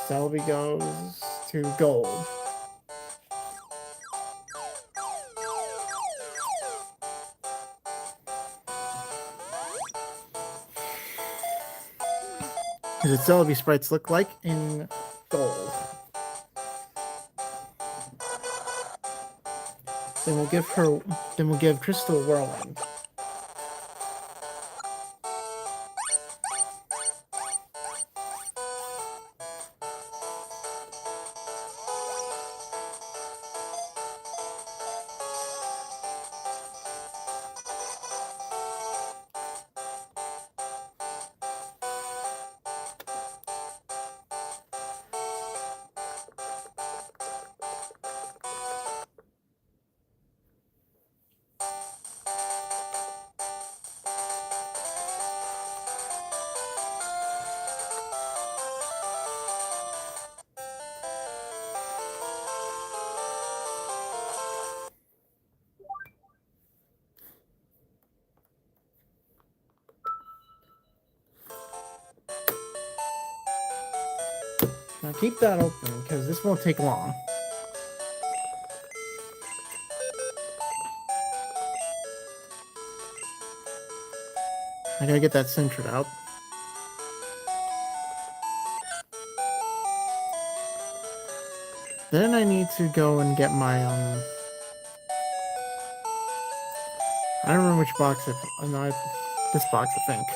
Celebi goes to gold. What does Celebi sprites look like in gold? Then we'll give Crystal Whirlwind. Now keep that open, because this won't take long. I gotta get that centered out. Then I need to go and get my, I don't remember which box this box, I think.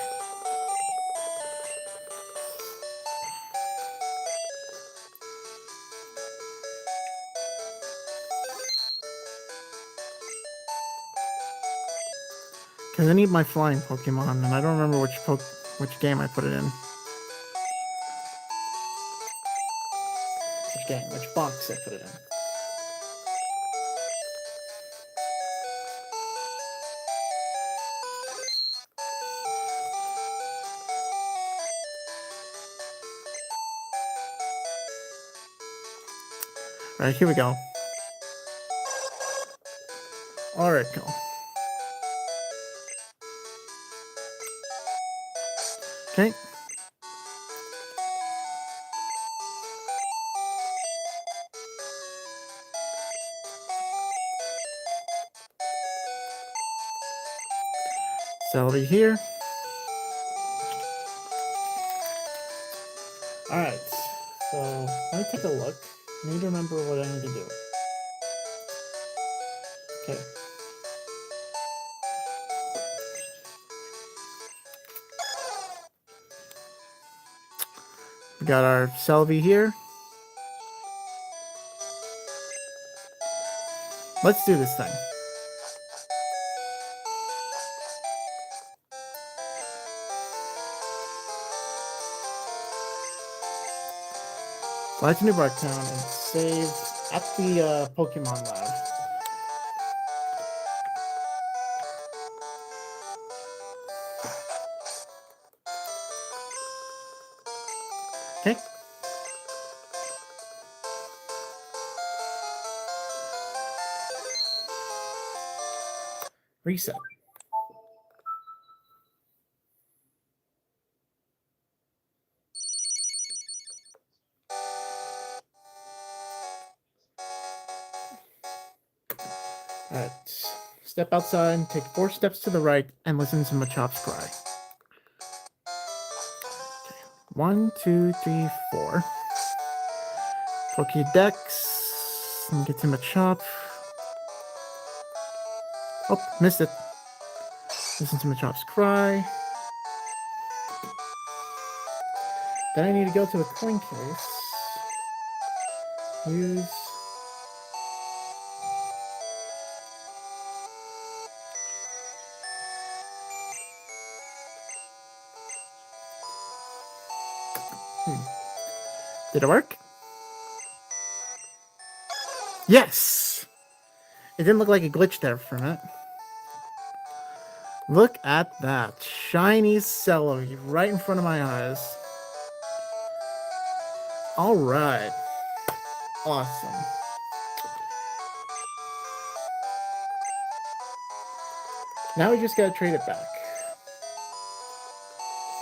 Because I need my flying Pokemon, and I don't remember which game I put it in. Which box I put it in. Alright, here we go. Alright, go. Okay. Celery here. Alright, so let me take a look. I need to remember what I need to do. Okay. We got our Celebi here. Let's do this thing. Fly to New Barktown and save at the Pokemon Lab. Okay. Reset. Alright. Step outside, take 4 steps to the right, and listen to Machop's cry. Okay. 1, 2, 3, 4. Pokédex. And get to Machop. Oh, missed it. Listen to Machop's cry. Then I need to go to the coin case. Use. Did it work? Yes! It didn't look like a glitch there for a minute. Look at that. Shiny Celebi right in front of my eyes. Alright. Awesome. Now we just gotta trade it back.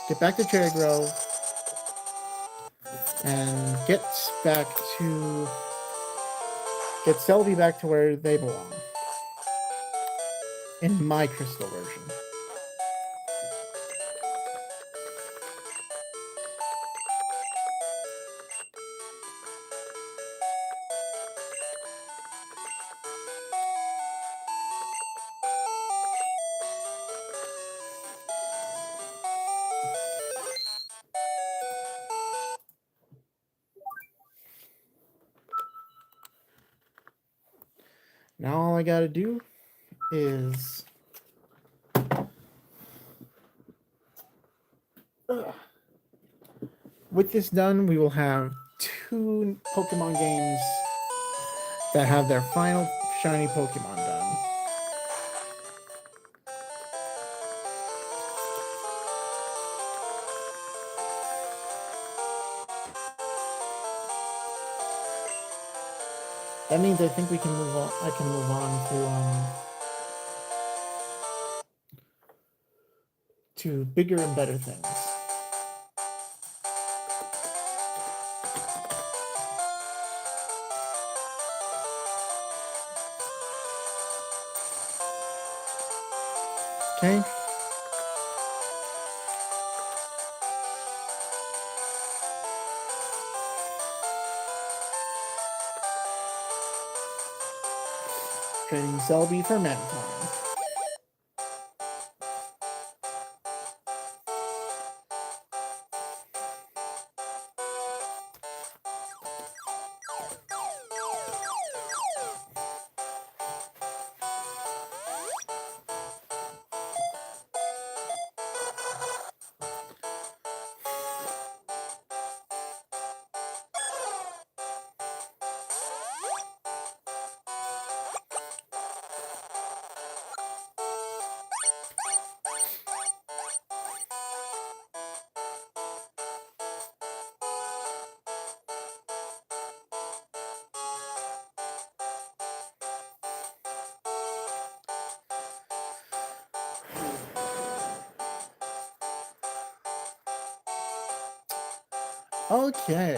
Get back to Cherry Grove. And get Celebi back to where they belong. In my crystal version. Now all I gotta do is with this done, we will have 2 Pokemon games that have their final shiny Pokemon done. That means I think we can move on. I can move on to bigger and better things. Okay. Trading Celebi for Manton. Okay.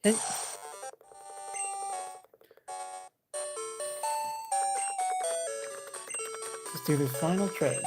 Okay. Let's do this final trade.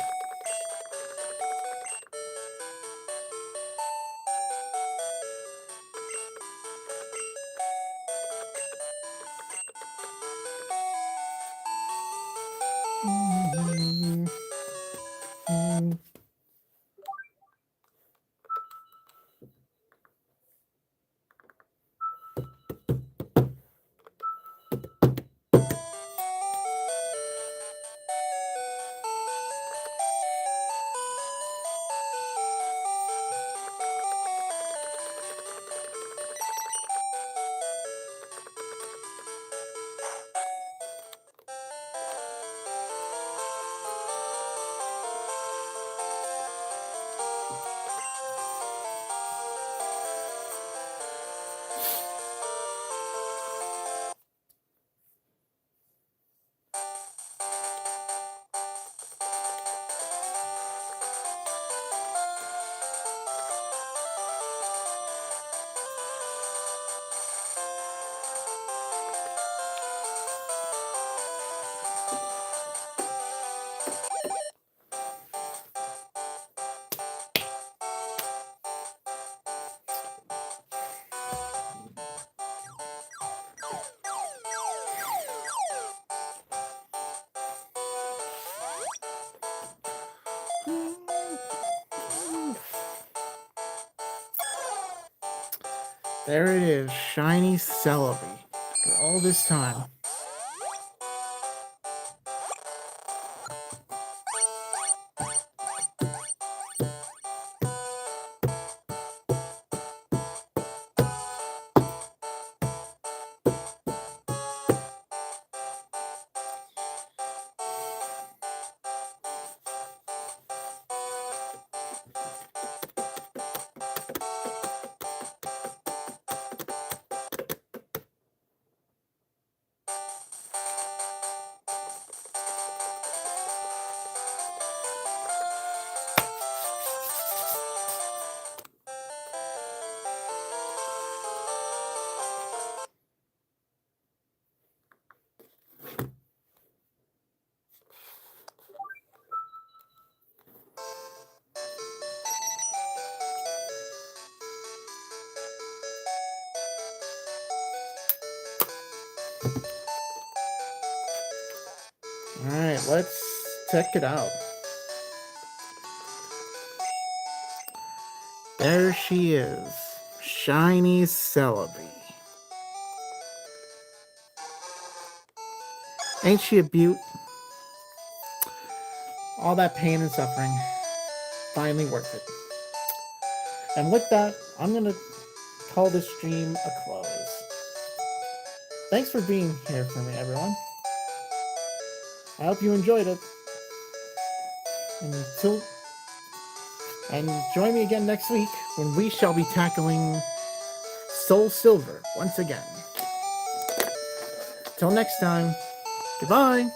There it is, shiny Celebi. For all this time. Alright, let's check it out. There she is, shiny Celebi. Ain't she a beaut? All that pain and suffering, finally worth it. And with that, I'm gonna call this stream a close. Thanks for being here for me, everyone. I hope you enjoyed it. And join me again next week when we shall be tackling Soul Silver once again. Till next time, goodbye.